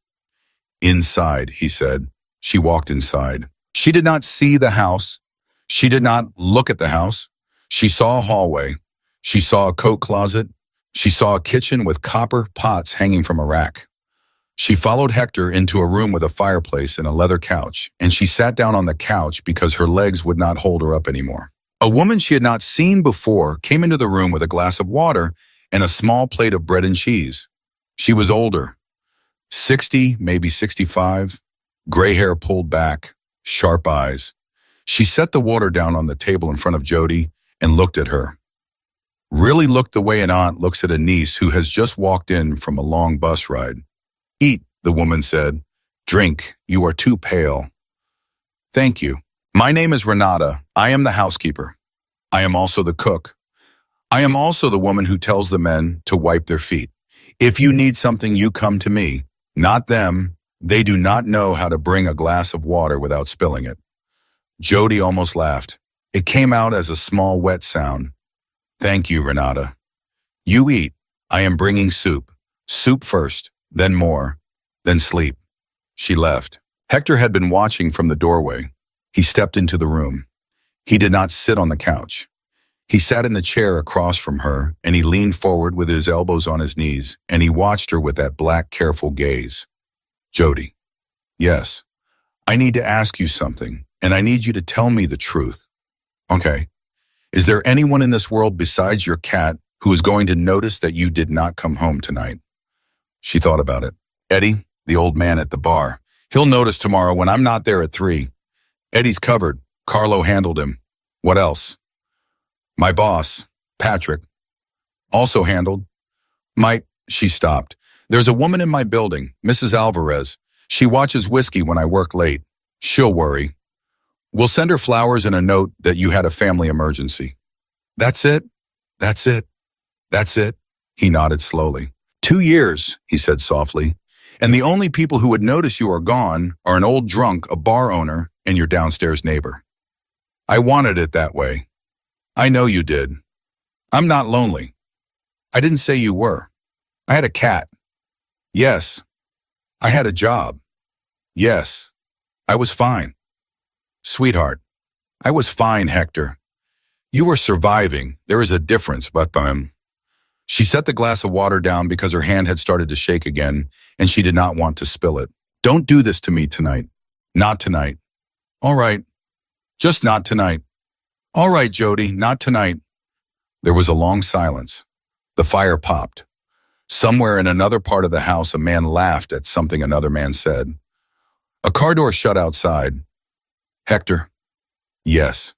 Inside, he said. She walked inside. She did not see the house. She did not look at the house. She saw a hallway. She saw a coat closet. She saw a kitchen with copper pots hanging from a rack. She followed Hector into a room with a fireplace and a leather couch, and she sat down on the couch because her legs would not hold her up anymore. A woman she had not seen before came into the room with a glass of water and a small plate of bread and cheese. She was older, 60, maybe 65, gray hair pulled back, sharp eyes. She set the water down on the table in front of Jody and looked at her. Really looked the way an aunt looks at a niece who has just walked in from a long bus ride. Eat, the woman said. Drink, you are too pale. Thank you. My name is Renata. I am the housekeeper. I am also the cook. I am also the woman who tells the men to wipe their feet. If you need something, you come to me, not them. They do not know how to bring a glass of water without spilling it. Jody almost laughed. It came out as a small wet sound. Thank you, Renata. You eat. I am bringing soup. Soup first, then more, then sleep. She left. Hector had been watching from the doorway. He stepped into the room. He did not sit on the couch. He sat in the chair across from her, and he leaned forward with his elbows on his knees, and he watched her with that black, careful gaze. Jody. Yes. I need to ask you something, and I need you to tell me the truth. Okay. Is there anyone in this world besides your cat who is going to notice that you did not come home tonight? She thought about it. Eddie, the old man at the bar. He'll notice tomorrow when I'm not there at 3. Eddie's covered. Carlo handled him. What else? My boss, Patrick, also handled. She stopped. There's a woman in my building, Mrs. Alvarez. She watches whiskey when I work late. She'll worry. We'll send her flowers and a note that you had a family emergency. That's it? That's it? That's it? He nodded slowly. 2 years, he said softly. And the only people who would notice you are gone are an old drunk, a bar owner, and your downstairs neighbor. I wanted it that way. I know you did. I'm not lonely. I didn't say you were. I had a cat. Yes. I had a job. Yes. I was fine. Sweetheart, I was fine, Hector. You were surviving. There is a difference, but She set the glass of water down because her hand had started to shake again, and she did not want to spill it. Don't do this to me tonight. Not tonight. All right. Just not tonight. All right, Jody, not tonight. There was a long silence. The fire popped. Somewhere in another part of the house, a man laughed at something another man said. A car door shut outside. Hector? Yes.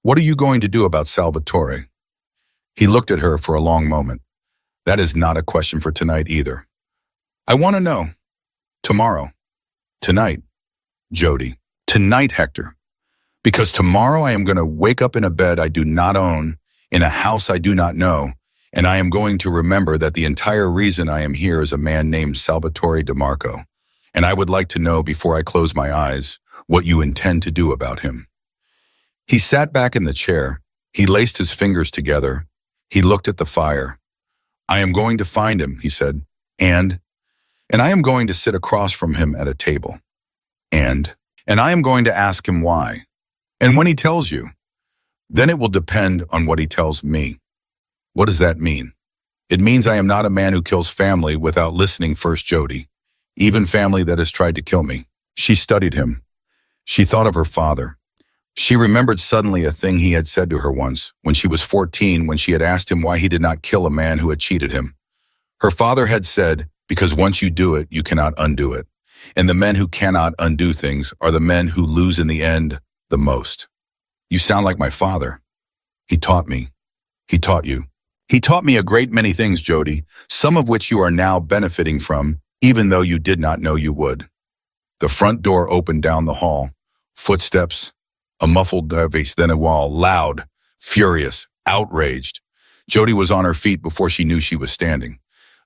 What are you going to do about Salvatore? He looked at her for a long moment. That is not a question for tonight either. I want to know. Tomorrow. Tonight. Jody. Tonight, Hector. Because tomorrow I am going to wake up in a bed I do not own, in a house I do not know, and I am going to remember that the entire reason I am here is a man named Salvatore DeMarco, and I would like to know before I close my eyes what you intend to do about him. He sat back in the chair. He laced his fingers together. He looked at the fire. I am going to find him, he said, and I am going to sit across from him at a table. And I am going to ask him why. And when he tells you, then it will depend on what he tells me. What does that mean? It means I am not a man who kills family without listening first, Jody, even family that has tried to kill me. She studied him. She thought of her father. She remembered suddenly a thing he had said to her once, when she was 14, when she had asked him why he did not kill a man who had cheated him. Her father had said, because once you do it, you cannot undo it. And the men who cannot undo things are the men who lose in the end the most. You sound like my father. He taught me. He taught you. He taught me a great many things, Jody, some of which you are now benefiting from, even though you did not know you would. The front door opened down the hall. Footsteps, a muffled voice, then a wall, loud, furious, outraged. Jody was on her feet before she knew she was standing.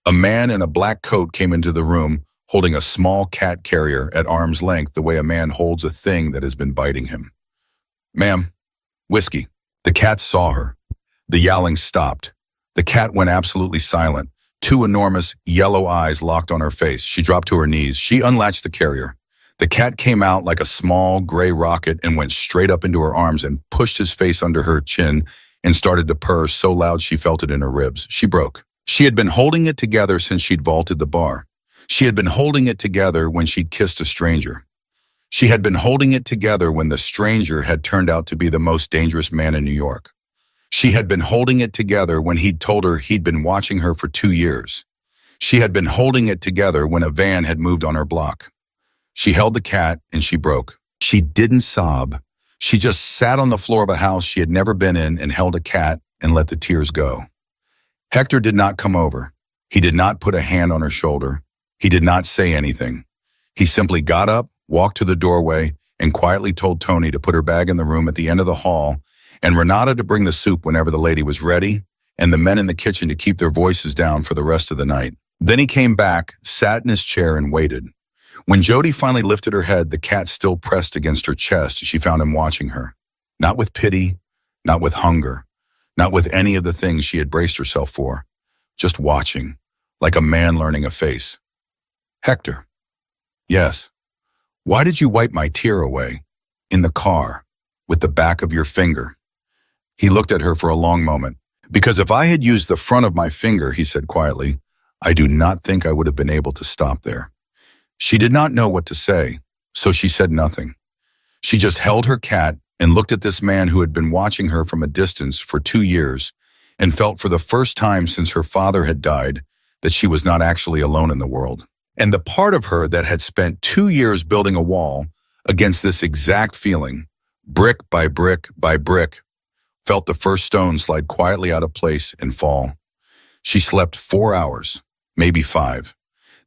A man in a black coat came into the room, holding a small cat carrier at arm's length the way a man holds a thing that has been biting him. Ma'am, whiskey. The cat saw her. The yowling stopped. The cat went absolutely silent. 2 enormous yellow eyes locked on her face. She dropped to her knees. She unlatched the carrier. The cat came out like a small gray rocket and went straight up into her arms and pushed his face under her chin and started to purr so loud she felt it in her ribs. She broke. She had been holding it together since she'd vaulted the bar. She had been holding it together when she'd kissed a stranger. She had been holding it together when the stranger had turned out to be the most dangerous man in New York. She had been holding it together when he'd told her he'd been watching her for 2 years. She had been holding it together when a van had moved on her block. She held the cat and she broke. She didn't sob. She just sat on the floor of a house she had never been in and held a cat and let the tears go. Hector did not come over. He did not put a hand on her shoulder. He did not say anything. He simply got up, walked to the doorway, and quietly told Tony to put her bag in the room at the end of the hall and Renata to bring the soup whenever the lady was ready and the men in the kitchen to keep their voices down for the rest of the night. Then he came back, sat in his chair, and waited. When Jody finally lifted her head, the cat still pressed against her chest. She found him watching her. Not with pity, not with hunger, not with any of the things she had braced herself for. Just watching, like a man learning a face. Hector. Yes. Why did you wipe my tear away? In the car, with the back of your finger. He looked at her for a long moment. Because if I had used the front of my finger, he said quietly, I do not think I would have been able to stop there. She did not know what to say, so she said nothing. She just held her cat and looked at this man who had been watching her from a distance for 2 years and felt for the first time since her father had died that she was not actually alone in the world. And the part of her that had spent 2 years building a wall against this exact feeling, brick by brick by brick, felt the first stone slide quietly out of place and fall. She slept 4 hours, maybe 5.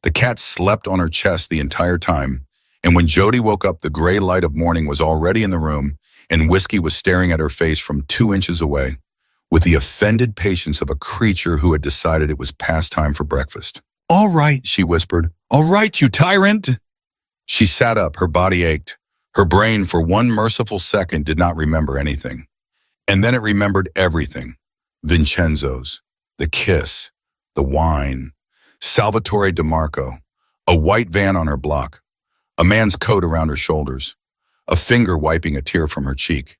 The cat slept on her chest the entire time, and when Jody woke up, the gray light of morning was already in the room, and Whiskey was staring at her face from 2 inches away, with the offended patience of a creature who had decided it was past time for breakfast. All right, she whispered. All right, you tyrant! She sat up, her body ached. Her brain, for one merciful second, did not remember anything. And then it remembered everything. Vincenzo's, the kiss, the wine, Salvatore DeMarco, a white van on her block, a man's coat around her shoulders, a finger wiping a tear from her cheek.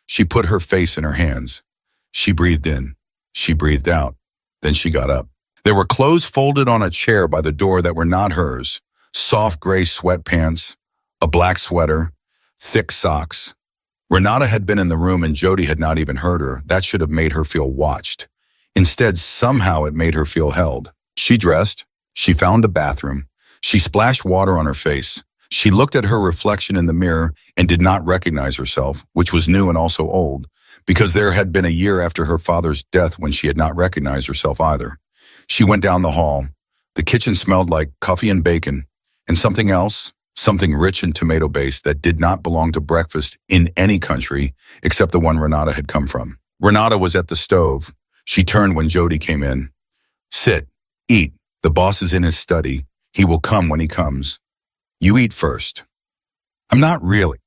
She put her face in her hands. She breathed in. She breathed out. Then she got up. There were clothes folded on a chair by the door that were not hers, soft gray sweatpants, a black sweater, thick socks. Renata had been in the room and Jody had not even heard her. That should have made her feel watched. Instead, somehow it made her feel held. She dressed. She found a bathroom. She splashed water on her face. She looked at her reflection in the mirror and did not recognize herself, which was new and also old, because there had been a year after her father's death when she had not recognized herself either. She went down the hall. The kitchen smelled like coffee and bacon, and something else, something rich and tomato-based that did not belong to breakfast in any country except the one Renata had come from. Renata was at the stove. She turned when Jody came in. Sit, eat. The boss is in his study. He will come when he comes. You eat first. I'm not really.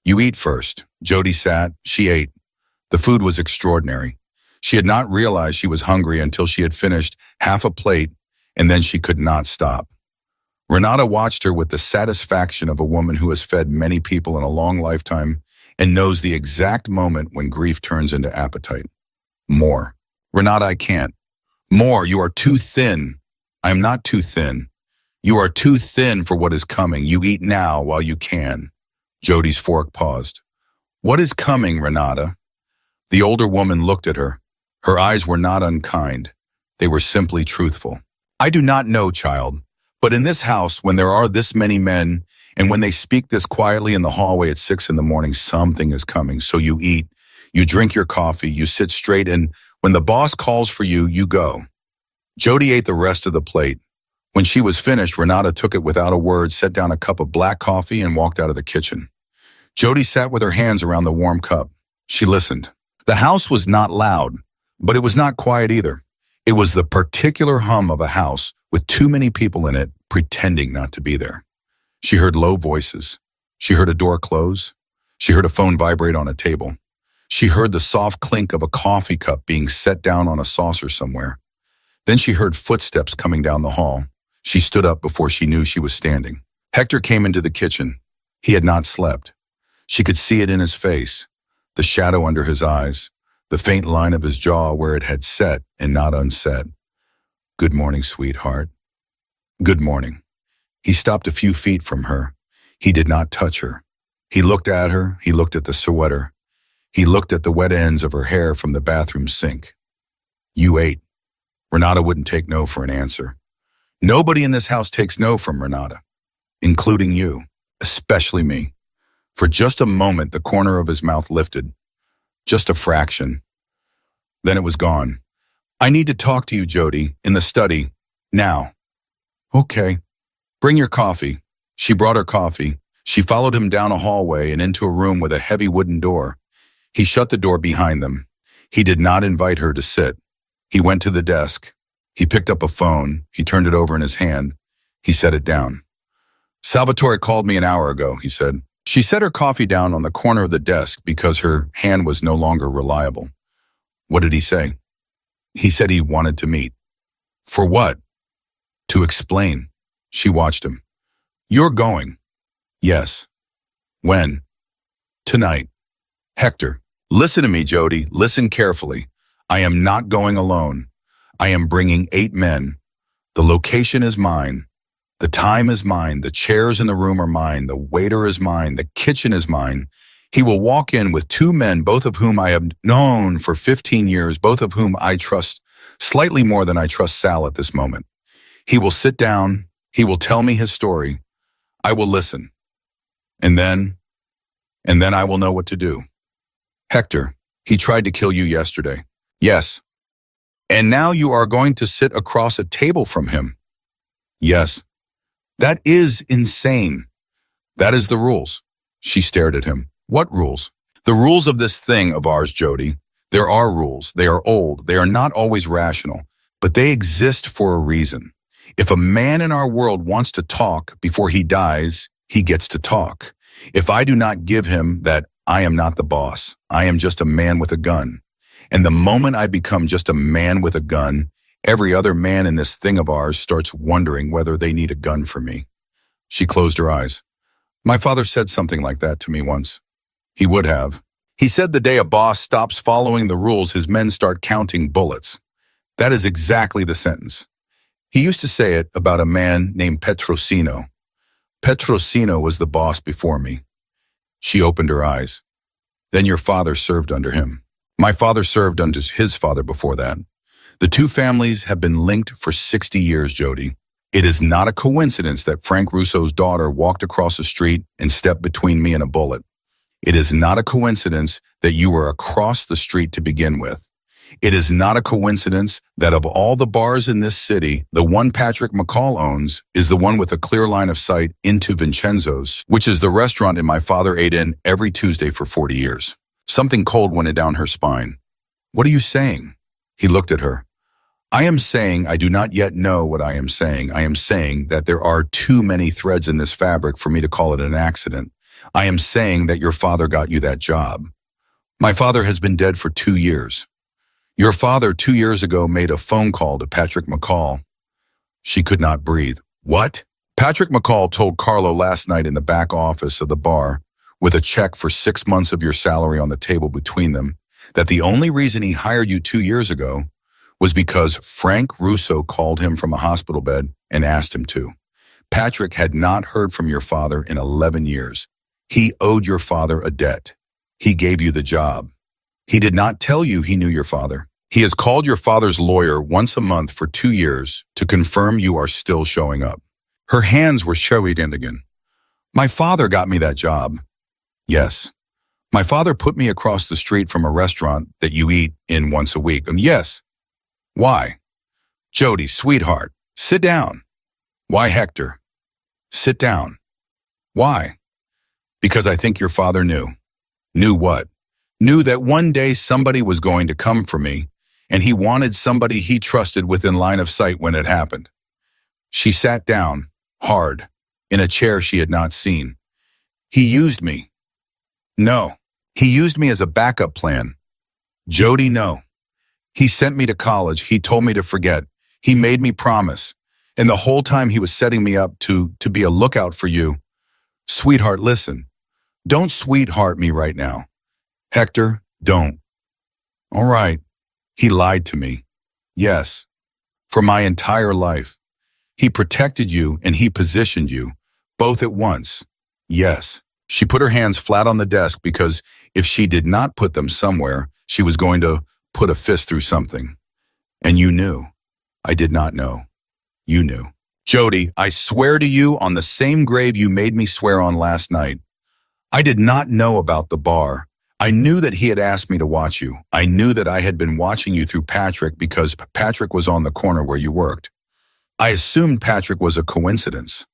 You eat first. Jody sat. She ate. The food was extraordinary. She had not realized she was hungry until she had finished half a plate, and then she could not stop. Renata watched her with the satisfaction of a woman who has fed many people in a long lifetime and knows the exact moment when grief turns into appetite. More. Renata, I can't. More, you are too thin. I am not too thin. You are too thin for what is coming. You eat now while you can. Jody's fork paused. What is coming, Renata? The older woman looked at her. Her eyes were not unkind. They were simply truthful. I do not know, child, but in this house, when there are this many men, and when they speak this quietly in the hallway at 6 a.m, something is coming. So you eat, you drink your coffee, you sit straight, and when the boss calls for you, you go. Jody ate the rest of the plate. When she was finished, Renata took it without a word, set down a cup of black coffee, and walked out of the kitchen. Jody sat with her hands around the warm cup. She listened. The house was not loud, but it was not quiet either. It was the particular hum of a house with too many people in it pretending not to be there. She heard low voices. She heard a door close. She heard a phone vibrate on a table. She heard the soft clink of a coffee cup being set down on a saucer somewhere. Then she heard footsteps coming down the hall. She stood up before she knew she was standing. Hector came into the kitchen. He had not slept. She could see it in his face, the shadow under his eyes, the faint line of his jaw where it had set and not unset. Good morning, sweetheart. Good morning. He stopped a few feet from her. He did not touch her. He looked at her. He looked at the sweater. He looked at the wet ends of her hair from the bathroom sink. You ate. Renata wouldn't take no for an answer. Nobody in this house takes no from Renata, including you, especially me. For just a moment, the corner of his mouth lifted. Just a fraction. Then it was gone. I need to talk to you, Jody, in the study, now. Okay. Bring your coffee. She brought her coffee. She followed him down a hallway and into a room with a heavy wooden door. He shut the door behind them. He did not invite her to sit. He went to the desk. He picked up a phone. He turned it over in his hand. He set it down. Salvatore called me an hour ago, he said. She set her coffee down on the corner of the desk because her hand was no longer reliable. What did he say? He said he wanted to meet. For what? To explain. She watched him. You're going. Yes. When? Tonight. Hector, listen to me, Jody. Listen carefully. I am not going alone. I am bringing 8 men. The location is mine. The time is mine. The chairs in the room are mine. The waiter is mine. The kitchen is mine. He will walk in with 2 men, both of whom I have known for 15 years, both of whom I trust slightly more than I trust Sal at this moment. He will sit down. He will tell me his story. I will listen. And then I will know what to do. Hector, he tried to kill you yesterday. Yes. And now you are going to sit across a table from him. Yes. That is insane. That is the rules. She stared at him. What rules? The rules of this thing of ours, Jody. There are rules. They are old. They are not always rational, but they exist for a reason. If a man in our world wants to talk before he dies, he gets to talk. If I do not give him that I am not the boss, I am just a man with a gun. And the moment I become just a man with a gun, every other man in this thing of ours starts wondering whether they need a gun for me. She closed her eyes. My father said something like that to me once. He would have. He said the day a boss stops following the rules, his men start counting bullets. That is exactly the sentence. He used to say it about a man named Petrosino. Petrosino was the boss before me. She opened her eyes. Then your father served under him. My father served under his father before that. The 2 families have been linked for 60 years, Jody. It is not a coincidence that Frank Russo's daughter walked across the street and stepped between me and a bullet. It is not a coincidence that you were across the street to begin with. It is not a coincidence that of all the bars in this city, the one Patrick McCall owns is the one with a clear line of sight into Vincenzo's, which is the restaurant my father ate in every Tuesday for 40 years. Something cold went down her spine. What are you saying? He looked at her. I am saying I do not yet know what I am saying. I am saying that there are too many threads in this fabric for me to call it an accident. I am saying that your father got you that job. My father has been dead for 2 years. Your father 2 years ago made a phone call to Patrick McCall. She could not breathe. What? Patrick McCall told Carlo last night in the back office of the bar, with a check for 6 months of your salary on the table between them, that the only reason he hired you 2 years ago was because Frank Russo called him from a hospital bed and asked him to. Patrick had not heard from your father in 11 years. He owed your father a debt. He gave you the job. He did not tell you he knew your father. He has called your father's lawyer once a month for 2 years to confirm you are still showing up. Her hands were showy again. My father got me that job. Yes. My father put me across the street from a restaurant that you eat in once a week. And yes. Why? Jody, sweetheart, sit down. Why, Hector? Sit down. Why? Because I think your father knew. Knew what? Knew that one day somebody was going to come for me, and he wanted somebody he trusted within line of sight when it happened. She sat down, hard, in a chair she had not seen. He used me. No, he used me as a backup plan. Jody, no. He sent me to college. He told me to forget. He made me promise. And the whole time he was setting me up to be a lookout for you. Sweetheart, listen. Don't sweetheart me right now. Hector, don't. All right. He lied to me. Yes. For my entire life. He protected you and he positioned you, both at once. Yes. She put her hands flat on the desk because if she did not put them somewhere, she was going to put a fist through something. And you knew. I did not know. You knew. Jody, I swear to you on the same grave you made me swear on last night. I did not know about the bar. I knew that he had asked me to watch you. I knew that I had been watching you through Patrick because Patrick was on the corner where you worked. I assumed Patrick was a coincidence.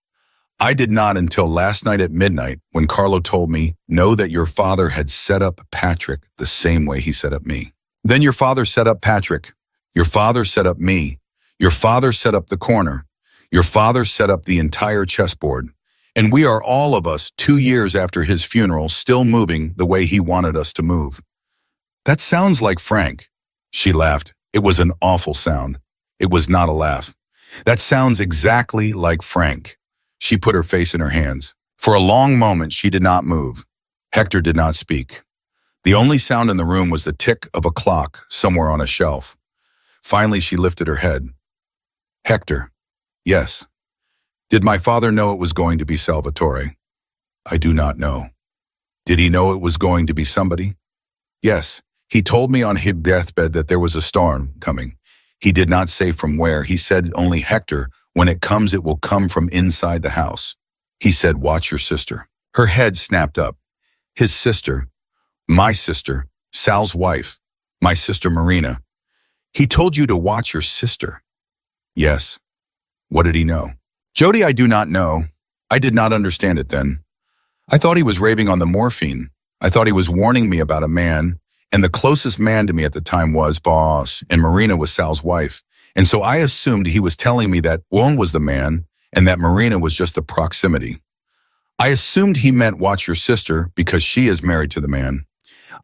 I did not until last night at midnight when Carlo told me, know that your father had set up Patrick the same way he set up me. Then your father set up Patrick. Your father set up me. Your father set up the corner. Your father set up the entire chessboard. And we are all of us 2 years after his funeral still moving the way he wanted us to move. That sounds like Frank. She laughed. It was an awful sound. It was not a laugh. That sounds exactly like Frank. She put her face in her hands. For a long moment, she did not move. Hector did not speak. The only sound in the room was the tick of a clock somewhere on a shelf. Finally, she lifted her head. Hector. Yes. Did my father know it was going to be Salvatore? I do not know. Did he know it was going to be somebody? Yes. He told me on his deathbed that there was a storm coming. He did not say from where. He said only, Hector, when it comes, it will come from inside the house. He said, watch your sister. Her head snapped up. His sister, my sister, Sal's wife, my sister Marina. He told you to watch your sister. Yes. What did he know? Jody, I do not know. I did not understand it then. I thought he was raving on the morphine. I thought he was warning me about a man, and the closest man to me at the time was Boss, and Marina was Sal's wife. And so I assumed he was telling me that Juan was the man and that Marina was just the proximity. I assumed he meant watch your sister because she is married to the man.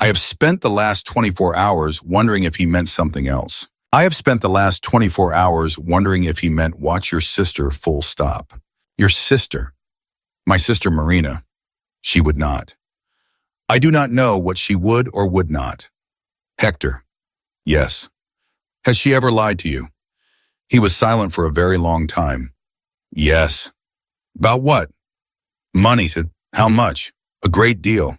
I have spent the last 24 hours wondering if he meant something else. I have spent the last 24 hours wondering if he meant watch your sister full stop. Your sister. My sister Marina. She would not. I do not know what she would or would not. Hector. Yes. Has she ever lied to you? He was silent for a very long time. Yes. About what? Money. Said, how much? A great deal.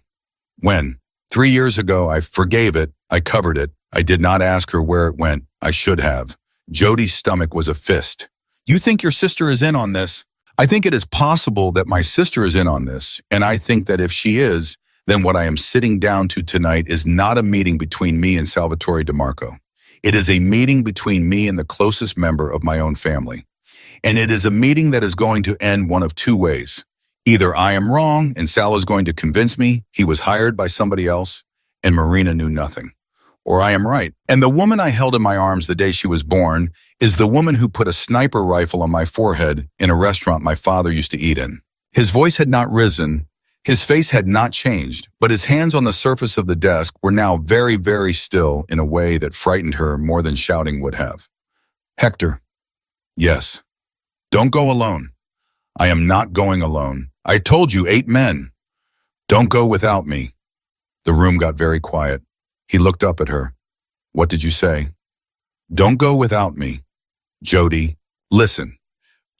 When? 3 years ago, I forgave it. I covered it. I did not ask her where it went. I should have. Jody's stomach was a fist. You think your sister is in on this? I think it is possible that my sister is in on this, and I think that if she is, then what I am sitting down to tonight is not a meeting between me and Salvatore DeMarco. It is a meeting between me and the closest member of my own family. And it is a meeting that is going to end one of two ways. Either I am wrong and Sal is going to convince me he was hired by somebody else and Marina knew nothing. Or I am right. And the woman I held in my arms the day she was born is the woman who put a sniper rifle on my forehead in a restaurant my father used to eat in. His voice had not risen. His face had not changed, but his hands on the surface of the desk were now very, very still in a way that frightened her more than shouting would have. Hector. Yes. Don't go alone. I am not going alone. I told you 8 men. Don't go without me. The room got very quiet. He looked up at her. What did you say? Don't go without me. Jody, listen.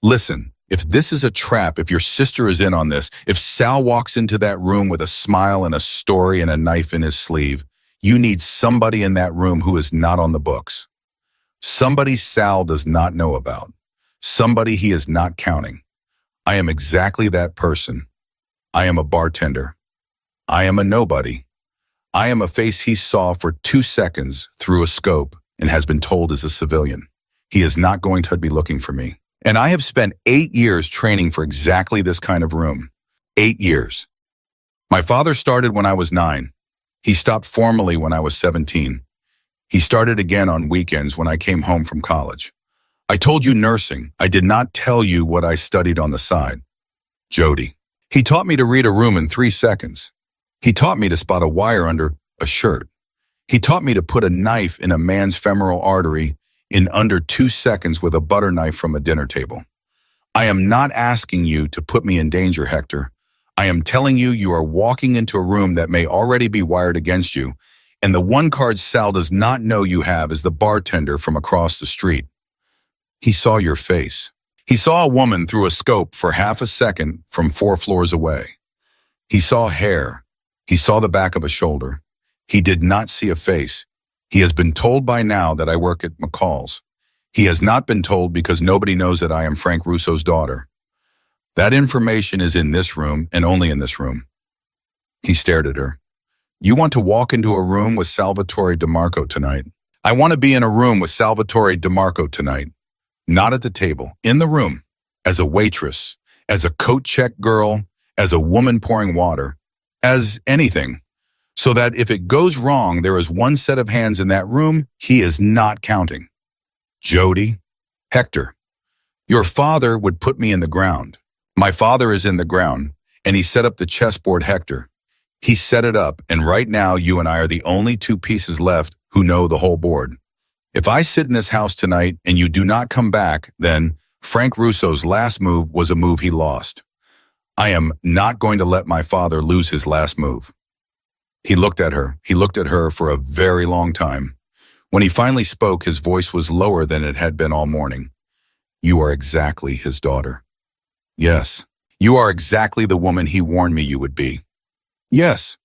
Listen. If this is a trap, if your sister is in on this, if Sal walks into that room with a smile and a story and a knife in his sleeve, you need somebody in that room who is not on the books. Somebody Sal does not know about. Somebody he is not counting. I am exactly that person. I am a bartender. I am a nobody. I am a face he saw for 2 seconds through a scope and has been told is a civilian. He is not going to be looking for me. And I have spent 8 years training for exactly this kind of room. 8 years. My father started when I was 9. He stopped formally when I was 17. He started again on weekends when I came home from college. I told you nursing. I did not tell you what I studied on the side. Jody. He taught me to read a room in 3 seconds. He taught me to spot a wire under a shirt. He taught me to put a knife in a man's femoral artery in under 2 seconds with a butter knife from a dinner table. I am not asking you to put me in danger, Hector. I am telling you you are walking into a room that may already be wired against you, And the one card Sal does not know you have is the bartender from across the street. He saw your face. He saw a woman through a scope for half a second from 4 floors away. He saw hair. He saw the back of a shoulder. He did not see a face. He has been told by now that I work at McCall's. He has not been told because nobody knows that I am Frank Russo's daughter. That information is in this room and only in this room. He stared at her. You want to walk into a room with Salvatore DeMarco tonight? I want to be in a room with Salvatore DeMarco tonight. Not at the table, in the room, as a waitress, as a coat check girl, as a woman pouring water, as anything. So that if it goes wrong, there is one set of hands in that room he is not counting. Jody, Hector, your father would put me in the ground. My father is in the ground, and he set up the chessboard, Hector. He set it up, and right now you and I are the only 2 pieces left who know the whole board. If I sit in this house tonight and you do not come back, then Frank Russo's last move was a move he lost. I am not going to let my father lose his last move. He looked at her. He looked at her for a very long time. When he finally spoke, his voice was lower than it had been all morning. You are exactly his daughter. Yes, you are exactly the woman he warned me you would be. Yes,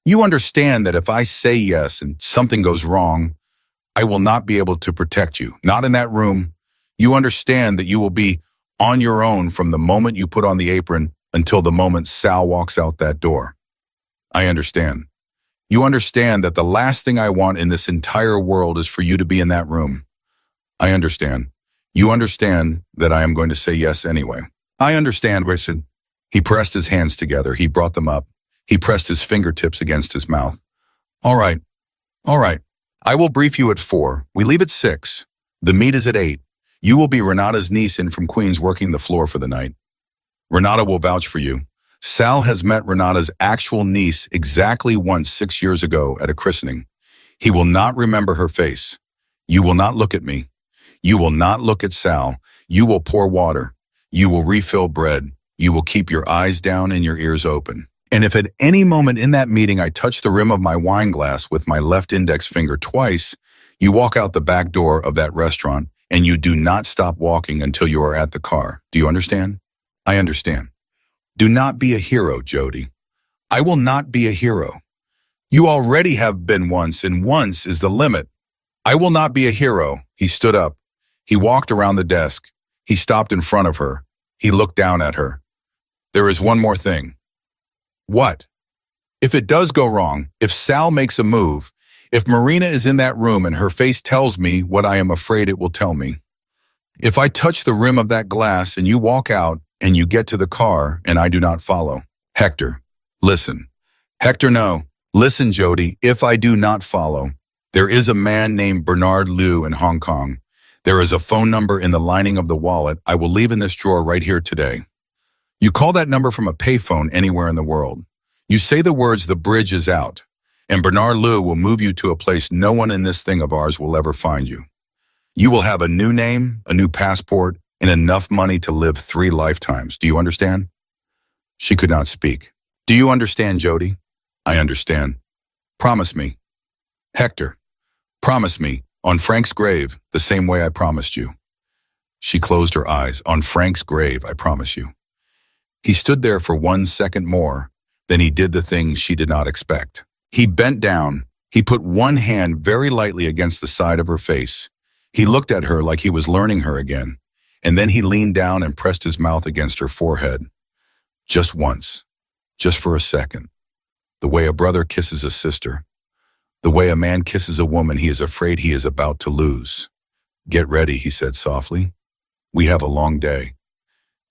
you understand that if I say yes and something goes wrong, I will not be able to protect you, not in that room. You understand that you will be on your own from the moment you put on the apron until the moment Sal walks out that door. I understand. You understand that the last thing I want in this entire world is for you to be in that room. I understand. You understand that I am going to say yes anyway. I understand, Wilson. He pressed his hands together. He brought them up. He pressed his fingertips against his mouth. All right. All right. I will brief you at 4. We leave at 6. The meet is at 8. You will be Renata's niece in from Queens working the floor for the night. Renata will vouch for you. Sal has met Renata's actual niece exactly once 6 years ago at a christening. He will not remember her face. You will not look at me. You will not look at Sal. You will pour water. You will refill bread. You will keep your eyes down and your ears open. And if at any moment in that meeting I touch the rim of my wine glass with my left index finger twice, you walk out the back door of that restaurant and you do not stop walking until you are at the car. Do you understand? I understand. Do not be a hero, Jody. I will not be a hero. You already have been once, and once is the limit. I will not be a hero. He stood up. He walked around the desk. He stopped in front of her. He looked down at her. There is one more thing. What? If it does go wrong, if Sal makes a move, if Marina is in that room and her face tells me what I am afraid it will tell me, if I touch the rim of that glass and you walk out and you get to the car and I do not follow, Hector, listen. Hector, no. Listen, Jody, if I do not follow, there is a man named Bernard Liu in Hong Kong. There is a phone number in the lining of the wallet I will leave in this drawer right here today. You call that number from a payphone anywhere in the world. You say the words, the bridge is out, and Bernard Liu will move you to a place no one in this thing of ours will ever find you. You will have a new name, a new passport, and enough money to live 3 lifetimes. Do you understand? She could not speak. Do you understand, Jody? I understand. Promise me. Hector, promise me, on Frank's grave, the same way I promised you. She closed her eyes. On Frank's grave, I promise you. He stood there for 1 second more, then he did the thing she did not expect. He bent down. He put one hand very lightly against the side of her face. He looked at her like he was learning her again, and then he leaned down and pressed his mouth against her forehead. Just once, just for a second. The way a brother kisses a sister. The way a man kisses a woman he is afraid he is about to lose. Get ready, he said softly. We have a long day.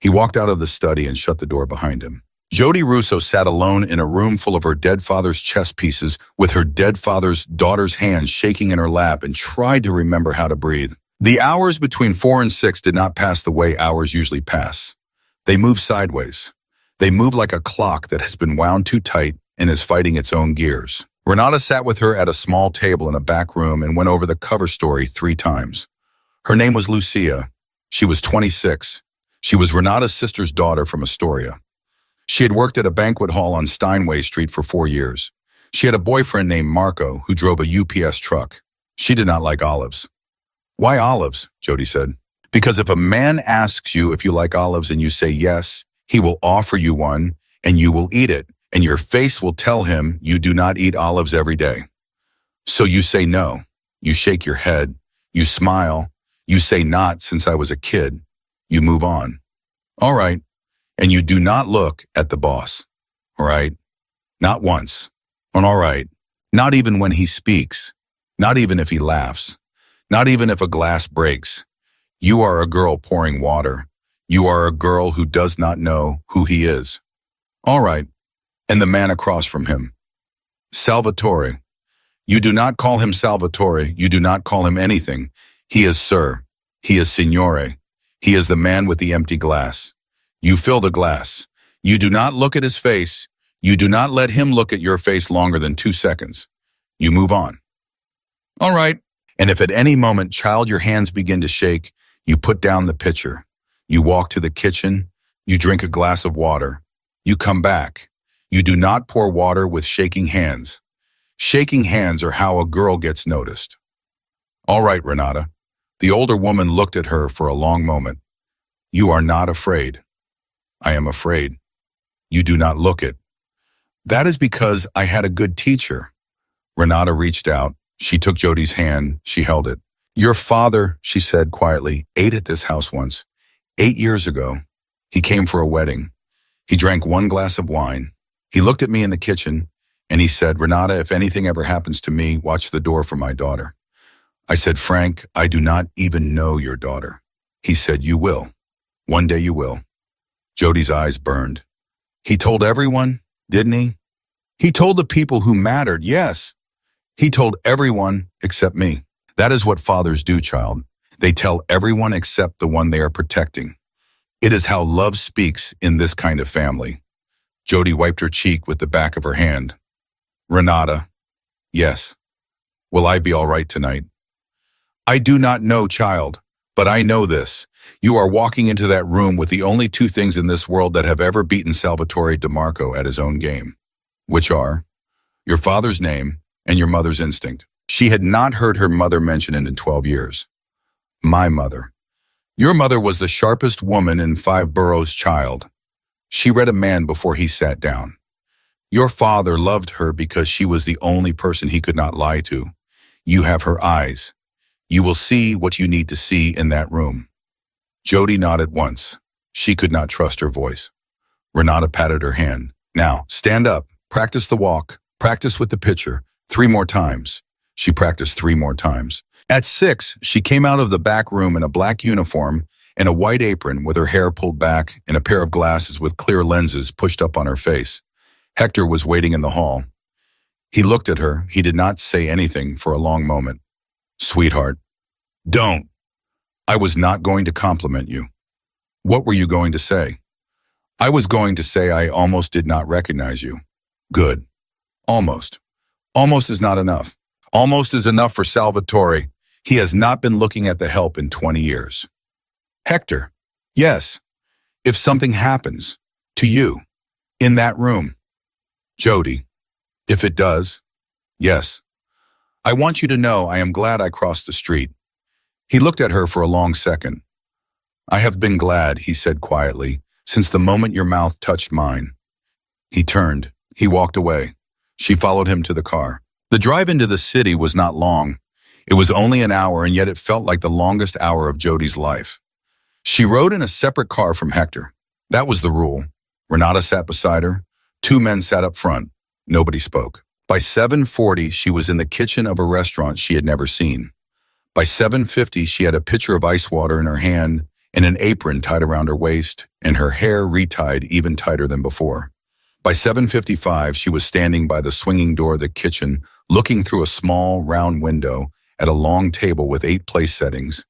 He walked out of the study and shut the door behind him. Jody Russo sat alone in a room full of her dead father's chess pieces with her dead father's daughter's hands shaking in her lap and tried to remember how to breathe. The hours between 4 and 6 did not pass the way hours usually pass. They moved sideways. They moved like a clock that has been wound too tight and is fighting its own gears. Renata sat with her at a small table in a back room and went over the cover story 3 times. Her name was Lucia. She was 26. She was Renata's sister's daughter from Astoria. She had worked at a banquet hall on Steinway Street for 4 years. She had a boyfriend named Marco who drove a UPS truck. She did not like olives. Why olives? Jody said. Because if a man asks you if you like olives and you say yes, he will offer you one and you will eat it, and your face will tell him you do not eat olives every day. So you say no. You shake your head. You smile. You say not since I was a kid. You move on. All right. And you do not look at the boss. All right. Not once. And all right. Not even when he speaks. Not even if he laughs. Not even if a glass breaks. You are a girl pouring water. You are a girl who does not know who he is. All right. And the man across from him. Salvatore. You do not call him Salvatore. You do not call him anything. He is sir. He is signore. He is the man with the empty glass. You fill the glass. You do not look at his face. You do not let him look at your face longer than 2 seconds. You move on. All right. And if at any moment, child, your hands begin to shake, you put down the pitcher. You walk to the kitchen. You drink a glass of water. You come back. You do not pour water with shaking hands. Shaking hands are how a girl gets noticed. All right, Renata. The older woman looked at her for a long moment. You are not afraid. I am afraid. You do not look it. That is because I had a good teacher. Renata reached out. She took Jody's hand. She held it. Your father, she said quietly, ate at this house once. 8 years ago. He came for a wedding. He drank 1 glass of wine. He looked at me in the kitchen and he said, Renata, if anything ever happens to me, watch the door for my daughter. I said, Frank, I do not even know your daughter. He said, you will. One day you will. Jody's eyes burned. He told everyone, didn't he? He told the people who mattered, yes. He told everyone except me. That is what fathers do, child. They tell everyone except the one they are protecting. It is how love speaks in this kind of family. Jody wiped her cheek with the back of her hand. Renata, yes. Will I be all right tonight? I do not know, child, but I know this. You are walking into that room with the only 2 things in this world that have ever beaten Salvatore DeMarco at his own game, which are your father's name and your mother's instinct. She had not heard her mother mention it in 12 years. My mother. Your mother was the sharpest woman in 5 boroughs, child. She read a man before he sat down. Your father loved her because she was the only person he could not lie to. You have her eyes. You will see what you need to see in that room. Jody nodded once. She could not trust her voice. Renata patted her hand. Now, stand up. Practice the walk. Practice with the pitcher. 3 more times. She practiced 3 more times. At 6, she came out of the back room in a black uniform and a white apron with her hair pulled back and a pair of glasses with clear lenses pushed up on her face. Hector was waiting in the hall. He looked at her. He did not say anything for a long moment. Sweetheart, don't. I was not going to compliment you. What were you going to say? I was going to say I almost did not recognize you. Good. Almost. Almost is not enough. Almost is enough for Salvatore. He has not been looking at the help in 20 years. Hector, yes. If something happens to you in that room. Jody, if it does, yes. I want you to know I am glad I crossed the street. He looked at her for a long second. I have been glad, he said quietly, since the moment your mouth touched mine. He turned. He walked away. She followed him to the car. The drive into the city was not long. It was only an hour, and yet it felt like the longest hour of Jody's life. She rode in a separate car from Hector. That was the rule. Renata sat beside her. 2 men sat up front. Nobody spoke. By 7:40, she was in the kitchen of a restaurant she had never seen. By 7:50, she had a pitcher of ice water in her hand and an apron tied around her waist, and her hair retied even tighter than before. By 7:55, she was standing by the swinging door of the kitchen, looking through a small, round window at a long table with 8 place settings,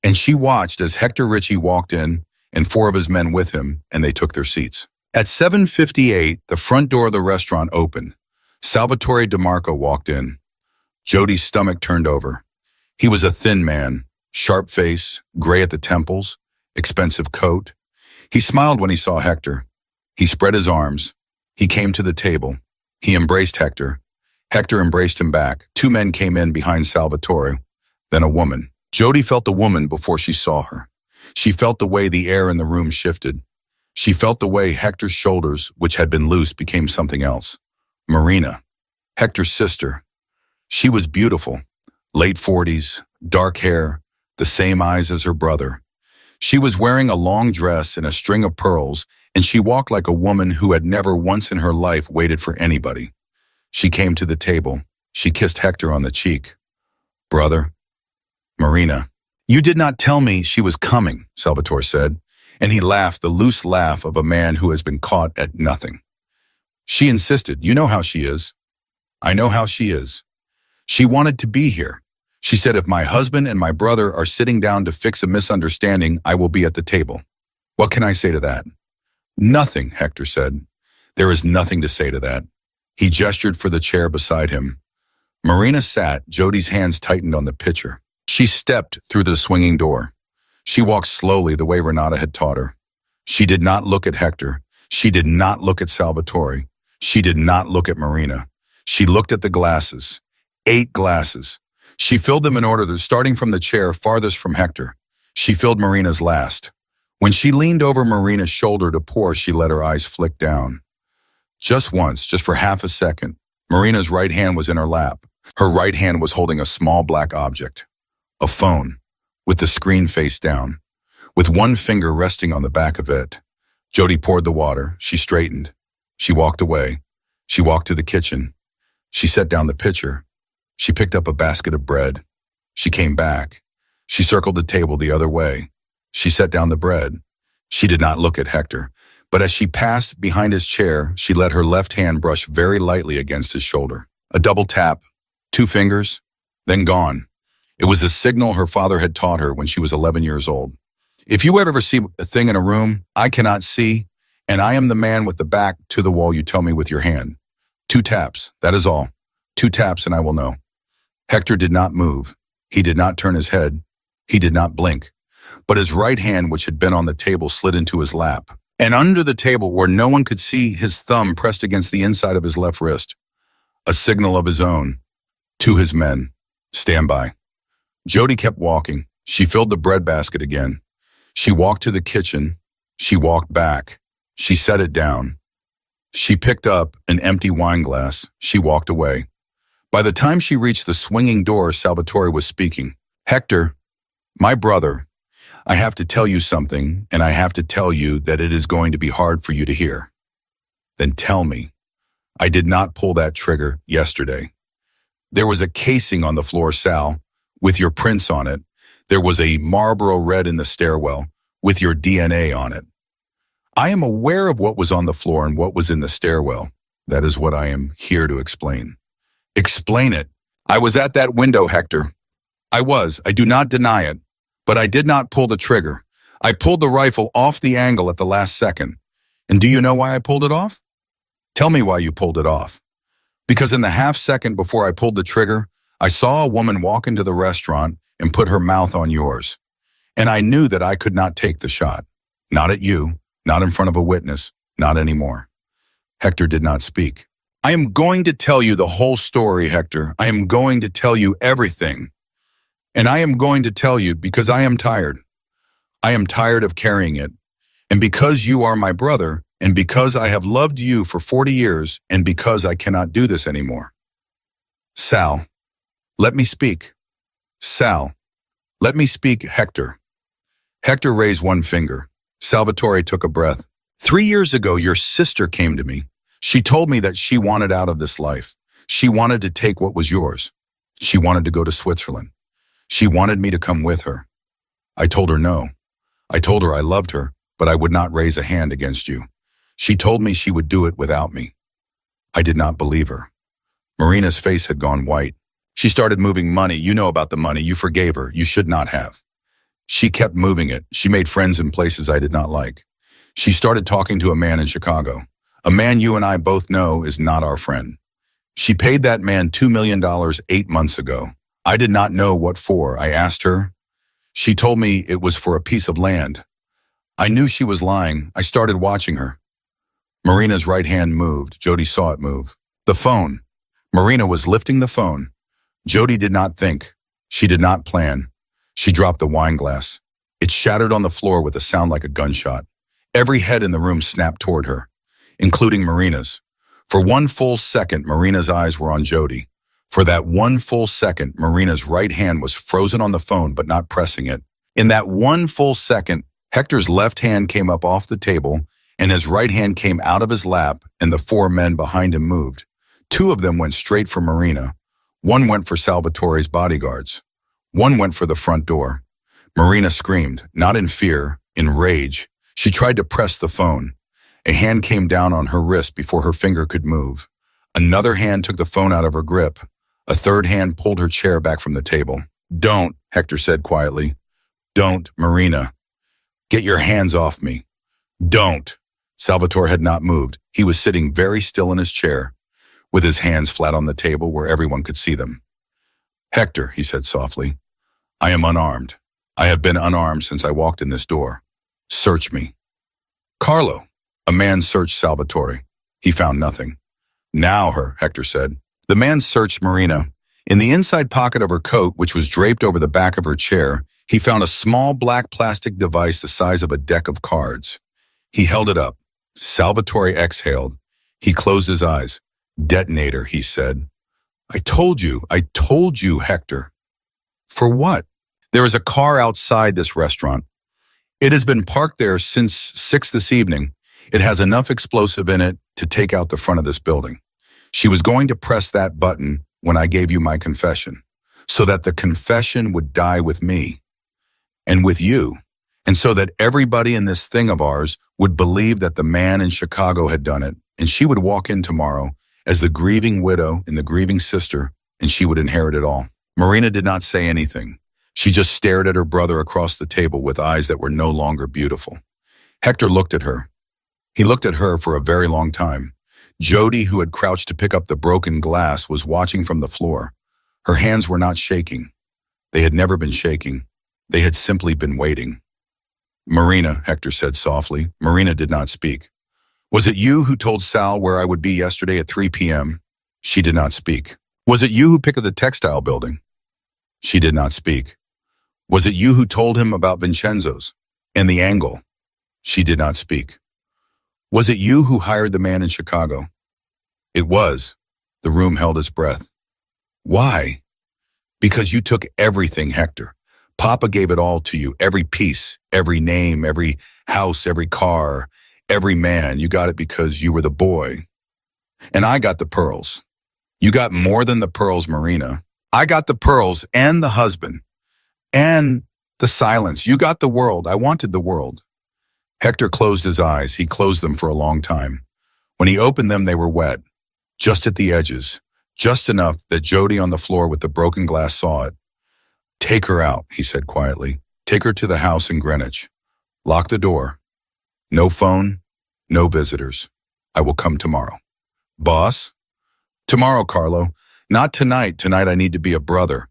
and she watched as Hector Ritchie walked in and 4 of his men with him, and they took their seats. At 7:58, the front door of the restaurant opened. Salvatore DeMarco walked in. Jody's stomach turned over. He was a thin man, sharp face, gray at the temples, expensive coat. He smiled when he saw Hector. He spread his arms. He came to the table. He embraced Hector. Hector embraced him back. Two men came in behind Salvatore, then a woman. Jody felt the woman before she saw her. She felt the way the air in the room shifted. She felt the way Hector's shoulders, which had been loose, became something else. Marina, Hector's sister. She was beautiful. Late 40s, dark hair, the same eyes as her brother. She was wearing a long dress and a string of pearls, and she walked like a woman who had never once in her life waited for anybody. She came to the table. She kissed Hector on the cheek. Brother. Marina. You did not tell me she was coming, Salvatore said, and he laughed the loose laugh of a man who has been caught at nothing. She insisted. You know how she is. I know how she is. She wanted to be here. She said, if my husband and my brother are sitting down to fix a misunderstanding, I will be at the table. What can I say to that? Nothing, Hector said. There is nothing to say to that. He gestured for the chair beside him. Marina sat, Jody's hands tightened on the pitcher. She stepped through the swinging door. She walked slowly the way Renata had taught her. She did not look at Hector. She did not look at Salvatore. She did not look at Marina. She looked at the glasses. 8 glasses. She filled them in order, starting from the chair farthest from Hector. She filled Marina's last. When she leaned over Marina's shoulder to pour, she let her eyes flick down. Just once, just for half a second, Marina's right hand was in her lap. Her right hand was holding a small black object. A phone, with the screen face down, with one finger resting on the back of it. Jody poured the water. She straightened. She walked away. She walked to the kitchen. She set down the pitcher. She picked up a basket of bread. She came back. She circled the table the other way. She set down the bread. She did not look at Hector, but as she passed behind his chair, she let her left hand brush very lightly against his shoulder. A double tap, 2 fingers, then gone. It was a signal her father had taught her when she was 11 years old. If you ever see a thing in a room I cannot see, and I am the man with the back to the wall, you tell me with your hand. 2 taps, that is all. 2 taps and I will know. Hector did not move. He did not turn his head. He did not blink. But his right hand, which had been on the table, slid into his lap. And under the table, where no one could see, his thumb pressed against the inside of his left wrist. A signal of his own. To his men. Stand by. Jody kept walking. She filled the bread basket again. She walked to the kitchen. She walked back. She set it down. She picked up an empty wine glass. She walked away. By the time she reached the swinging door, Salvatore was speaking. Hector, my brother, I have to tell you something, and I have to tell you that it is going to be hard for you to hear. Then tell me. I did not pull that trigger yesterday. There was a casing on the floor, Sal, with your prints on it. There was a Marlboro Red in the stairwell with your DNA on it. I am aware of what was on the floor and what was in the stairwell. That is what I am here to explain. Explain it. I was at that window, Hector. I do not deny it, but I did not pull the trigger. I pulled the rifle off the angle at the last second. And do you know why I pulled it off? Tell me why you pulled it off. Because in the half second before I pulled the trigger, I saw a woman walk into the restaurant and put her mouth on yours. And I knew that I could not take the shot. Not at you, not in front of a witness, not anymore. Hector did not speak. I am going to tell you the whole story, Hector. I am going to tell you everything. And I am going to tell you because I am tired. I am tired of carrying it. And because you are my brother, and because I have loved you for 40 years, and because I cannot do this anymore. Sal, let me speak. Sal, let me speak, Hector. Hector raised one finger. Salvatore took a breath. 3 years ago, your sister came to me. She told me that she wanted out of this life. She wanted to take what was yours. She wanted to go to Switzerland. She wanted me to come with her. I told her no. I told her I loved her, but I would not raise a hand against you. She told me she would do it without me. I did not believe her. Marina's face had gone white. She started moving money. You know about the money. You forgave her. You should not have. She kept moving it. She made friends in places I did not like. She started talking to a man in Chicago. A man you and I both know is not our friend. She paid that man $2 million 8 months ago. I did not know what for. I asked her. She told me it was for a piece of land. I knew she was lying. I started watching her. Marina's right hand moved. Jody saw it move. The phone. Marina was lifting the phone. Jody did not think. She did not plan. She dropped the wine glass. It shattered on the floor with a sound like a gunshot. Every head in the room snapped toward her, including Marina's. For one full second, Marina's eyes were on Jody. For that one full second, Marina's right hand was frozen on the phone but not pressing it. In that one full second, Hector's left hand came up off the table and his right hand came out of his lap and the four men behind him moved. Two of them went straight for Marina. One went for Salvatore's bodyguards. One went for the front door. Marina screamed, not in fear, in rage. She tried to press the phone. A hand came down on her wrist before her finger could move. Another hand took the phone out of her grip. A third hand pulled her chair back from the table. "Don't," Hector said quietly. "Don't, Marina. Get your hands off me. Don't." Salvatore had not moved. He was sitting very still in his chair, with his hands flat on the table where everyone could see them. "Hector," he said softly, "I am unarmed. I have been unarmed since I walked in this door. Search me." "Carlo." A man searched Salvatore. He found nothing. "Now Hector said. The man searched Marina. In the inside pocket of her coat, which was draped over the back of her chair, he found a small black plastic device the size of a deck of cards. He held it up. Salvatore exhaled. He closed his eyes. "Detonator," he said. I told you, Hector." "For what?" "There is a car outside this restaurant. It has been parked there since 6 this evening. It has enough explosive in it to take out the front of this building. She was going to press that button when I gave you my confession, so that the confession would die with me and with you, and so that everybody in this thing of ours would believe that the man in Chicago had done it, and she would walk in tomorrow as the grieving widow and the grieving sister, and she would inherit it all." Marina did not say anything. She just stared at her brother across the table with eyes that were no longer beautiful. Hector looked at her. He looked at her for a very long time. Jody, who had crouched to pick up the broken glass, was watching from the floor. Her hands were not shaking. They had never been shaking. They had simply been waiting. "Marina," Hector said softly. Marina did not speak. "Was it you who told Sal where I would be yesterday at 3 p.m.? She did not speak. "Was it you who picked up the textile building?" She did not speak. "Was it you who told him about Vincenzo's and the angle?" She did not speak. "Was it you who hired the man in Chicago?" It was. The room held its breath. "Why?" "Because you took everything, Hector. Papa gave it all to you, every piece, every name, every house, every car, every man. You got it because you were the boy. And I got the pearls. You got more than the pearls, Marina. I got the pearls and the husband and the silence. You got the world. I wanted the world." Hector closed his eyes. He closed them for a long time. When he opened them, they were wet, just at the edges, just enough that Jody on the floor with the broken glass saw it. "Take her out," he said quietly. "Take her to the house in Greenwich. Lock the door. No phone, no visitors. I will come tomorrow." "Boss?" "Tomorrow, Carlo. Not tonight. Tonight I need to be a brother."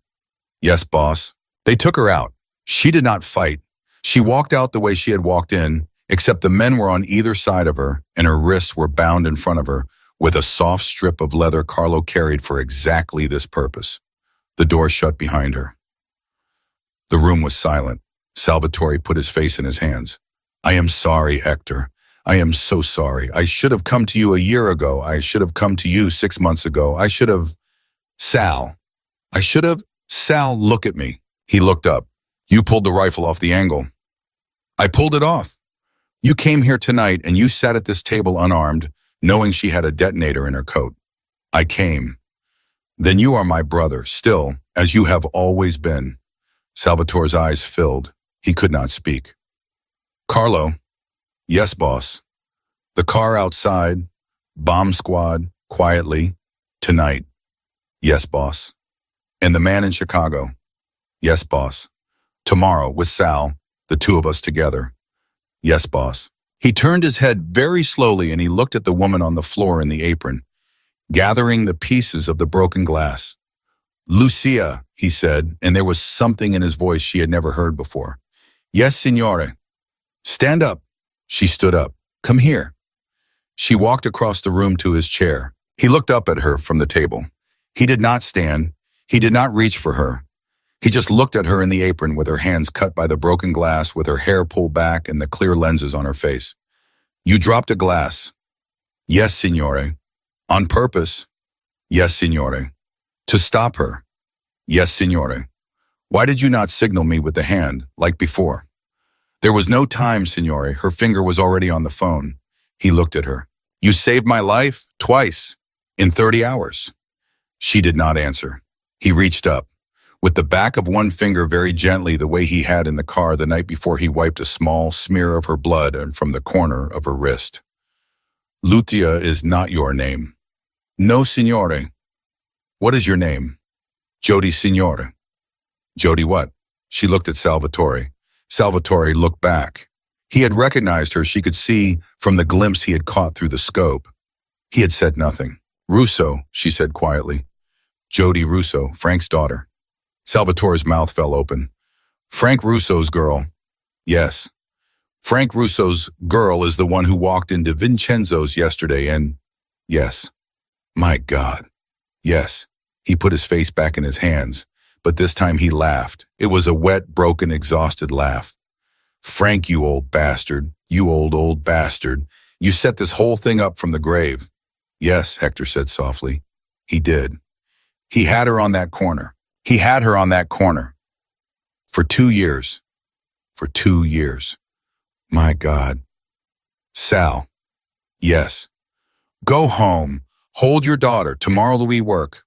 "Yes, boss." They took her out. She did not fight. She walked out the way she had walked in, except the men were on either side of her, and her wrists were bound in front of her with a soft strip of leather Carlo carried for exactly this purpose. The door shut behind her. The room was silent. Salvatore put his face in his hands. "I am sorry, Hector. I am so sorry. I should have come to you a year ago. I should have come to you 6 months ago. I should have... Sal. I should have... Sal, look at me." He looked up. "You pulled the rifle off the angle." "I pulled it off. You came here tonight and you sat at this table unarmed, knowing she had a detonator in her coat. I came. Then you are my brother, still, as you have always been." Salvatore's eyes filled. He could not speak. "Carlo." "Yes, boss." "The car outside, bomb squad, quietly, tonight." "Yes, boss." "And the man in Chicago." "Yes, boss." "Tomorrow, with Sal, the two of us together." "Yes, boss." He turned his head very slowly and he looked at the woman on the floor in the apron, gathering the pieces of the broken glass. "Lucia," he said, and there was something in his voice she had never heard before. "Yes, signore." "Stand up." She stood up. "Come here." She walked across the room to his chair. He looked up at her from the table. He did not stand. He did not reach for her. He just looked at her in the apron with her hands cut by the broken glass, with her hair pulled back and the clear lenses on her face. You dropped a glass. Yes, signore. On purpose. Yes, signore. To stop her. Yes, signore. Why did you not signal me with the hand, like before? There was no time, signore. Her finger was already on the phone. He looked at her. You saved my life, twice, in 30 hours. She did not answer. He reached up. With the back of one finger very gently, the way he had in the car the night before, he wiped a small smear of her blood from the corner of her wrist. Lucia is not your name. No, signore. What is your name? Jody, signore. Jody what? She looked at Salvatore. Salvatore looked back. He had recognized her. She could see from the glimpse he had caught through the scope. He had said nothing. Russo, she said quietly. Jody Russo, Frank's daughter. Salvatore's mouth fell open. Frank Russo's girl. Yes. Frank Russo's girl is the one who walked into Vincenzo's yesterday and… Yes. My God. Yes. He put his face back in his hands, but this time he laughed. It was a wet, broken, exhausted laugh. Frank, you old bastard. You old bastard. You set this whole thing up from the grave. Yes, Hector said softly. He did. He had her on that corner. He had her on that corner. For 2 years. For 2 years. My God. Sal. Yes. Go home. Hold your daughter. Tomorrow we work.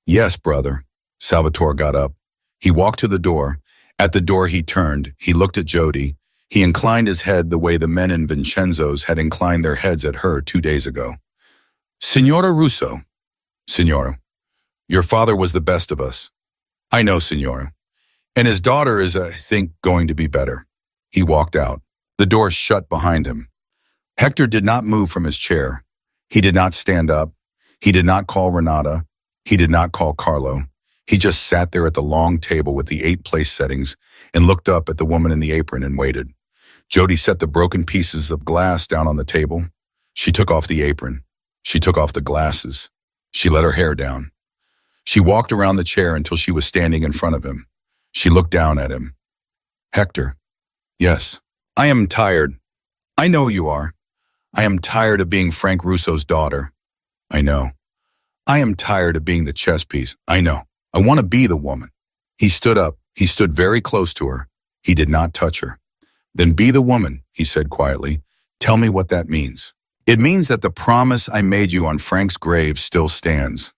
Yes, brother. Salvatore got up. He walked to the door. At the door he turned. He looked at Jody. He inclined his head the way the men in Vincenzo's had inclined their heads at her 2 days ago. Signora Russo. Signora. Your father was the best of us. I know, signora. And his daughter is, I think, going to be better. He walked out. The door shut behind him. Hector did not move from his chair. He did not stand up. He did not call Renata. He did not call Carlo. He just sat there at the long table with the 8 place settings and looked up at the woman in the apron and waited. Jody set the broken pieces of glass down on the table. She took off the apron. She took off the glasses. She let her hair down. She walked around the chair until she was standing in front of him. She looked down at him. Hector. Yes. I am tired. I know you are. I am tired of being Frank Russo's daughter. I know. I am tired of being the chess piece. I know. I want to be the woman. He stood up. He stood very close to her. He did not touch her. Then be the woman, he said quietly. Tell me what that means. It means that the promise I made you on Frank's grave still stands.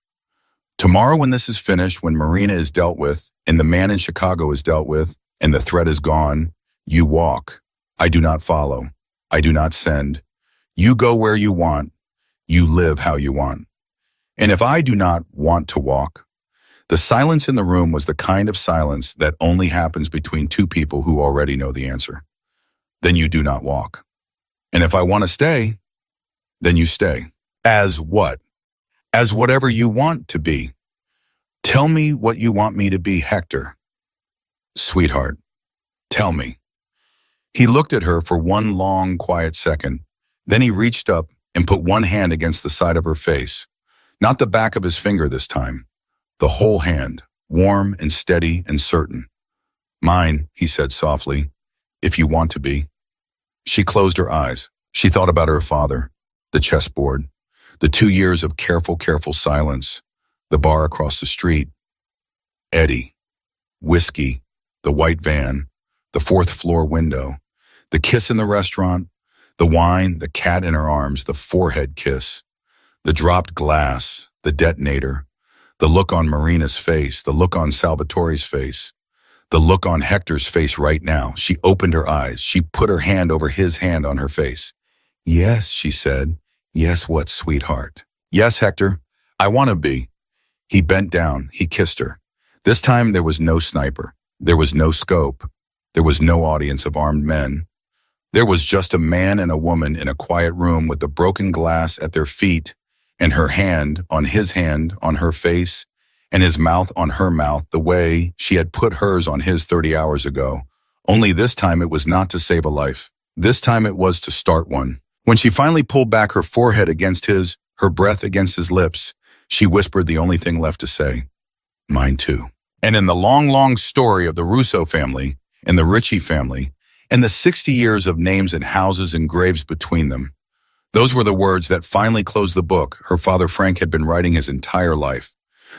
Tomorrow when this is finished, when Marina is dealt with, and the man in Chicago is dealt with, and the threat is gone, you walk. I do not follow. I do not send. You go where you want. You live how you want. And if I do not want to walk, the silence in the room was the kind of silence that only happens between 2 people who already know the answer. Then you do not walk. And if I want to stay, then you stay. As what? As whatever you want to be. Tell me what you want me to be, Hector. Sweetheart, tell me. He looked at her for one long, quiet second. Then he reached up and put one hand against the side of her face. Not the back of his finger this time. The whole hand, warm and steady and certain. Mine, he said softly, if you want to be. She closed her eyes. She thought about her father, the chessboard, the 2 years of careful silence, the bar across the street, Eddie, whiskey, the white van, the 4th floor window, the kiss in the restaurant, the wine, the cat in her arms, the forehead kiss, the dropped glass, the detonator, the look on Marina's face, the look on Salvatore's face, the look on Hector's face right now. She opened her eyes. She put her hand over his hand on her face. Yes, she said. Yes, what, sweetheart? Yes, Hector. I want to be. He bent down. He kissed her. This time there was no sniper. There was no scope. There was no audience of armed men. There was just a man and a woman in a quiet room with the broken glass at their feet and her hand on her face, and his mouth on her mouth the way she had put hers on his 30 hours ago. Only this time it was not to save a life. This time it was to start one. When she finally pulled back her forehead against his, her breath against his lips, She whispered the only thing left to say, mine too. And in the long, long story of the Russo family and the Ritchie family and the 60 years of names and houses and graves between them, those were the words that finally closed the book her father Frank had been writing his entire life.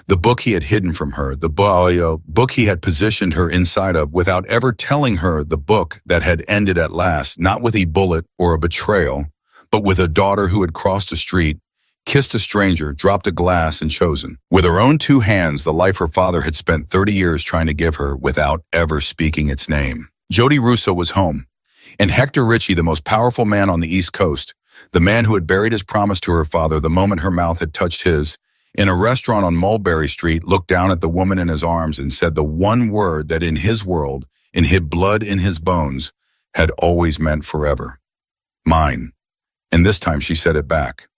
The book he had hidden from her, the book he had positioned her inside of without ever telling her, the book that had ended at last, not with a bullet or a betrayal, but with a daughter who had crossed a street, kissed a stranger, dropped a glass, and chosen, with her own two hands, the life her father had spent 30 years trying to give her without ever speaking its name. Jody Russo was home, and Hector Ritchie, the most powerful man on the East Coast, the man who had buried his promise to her father the moment her mouth had touched his, in a restaurant on Mulberry Street, looked down at the woman in his arms and said the one word that in his world, in his blood, in his bones, had always meant forever. Mine. And this time she said it back.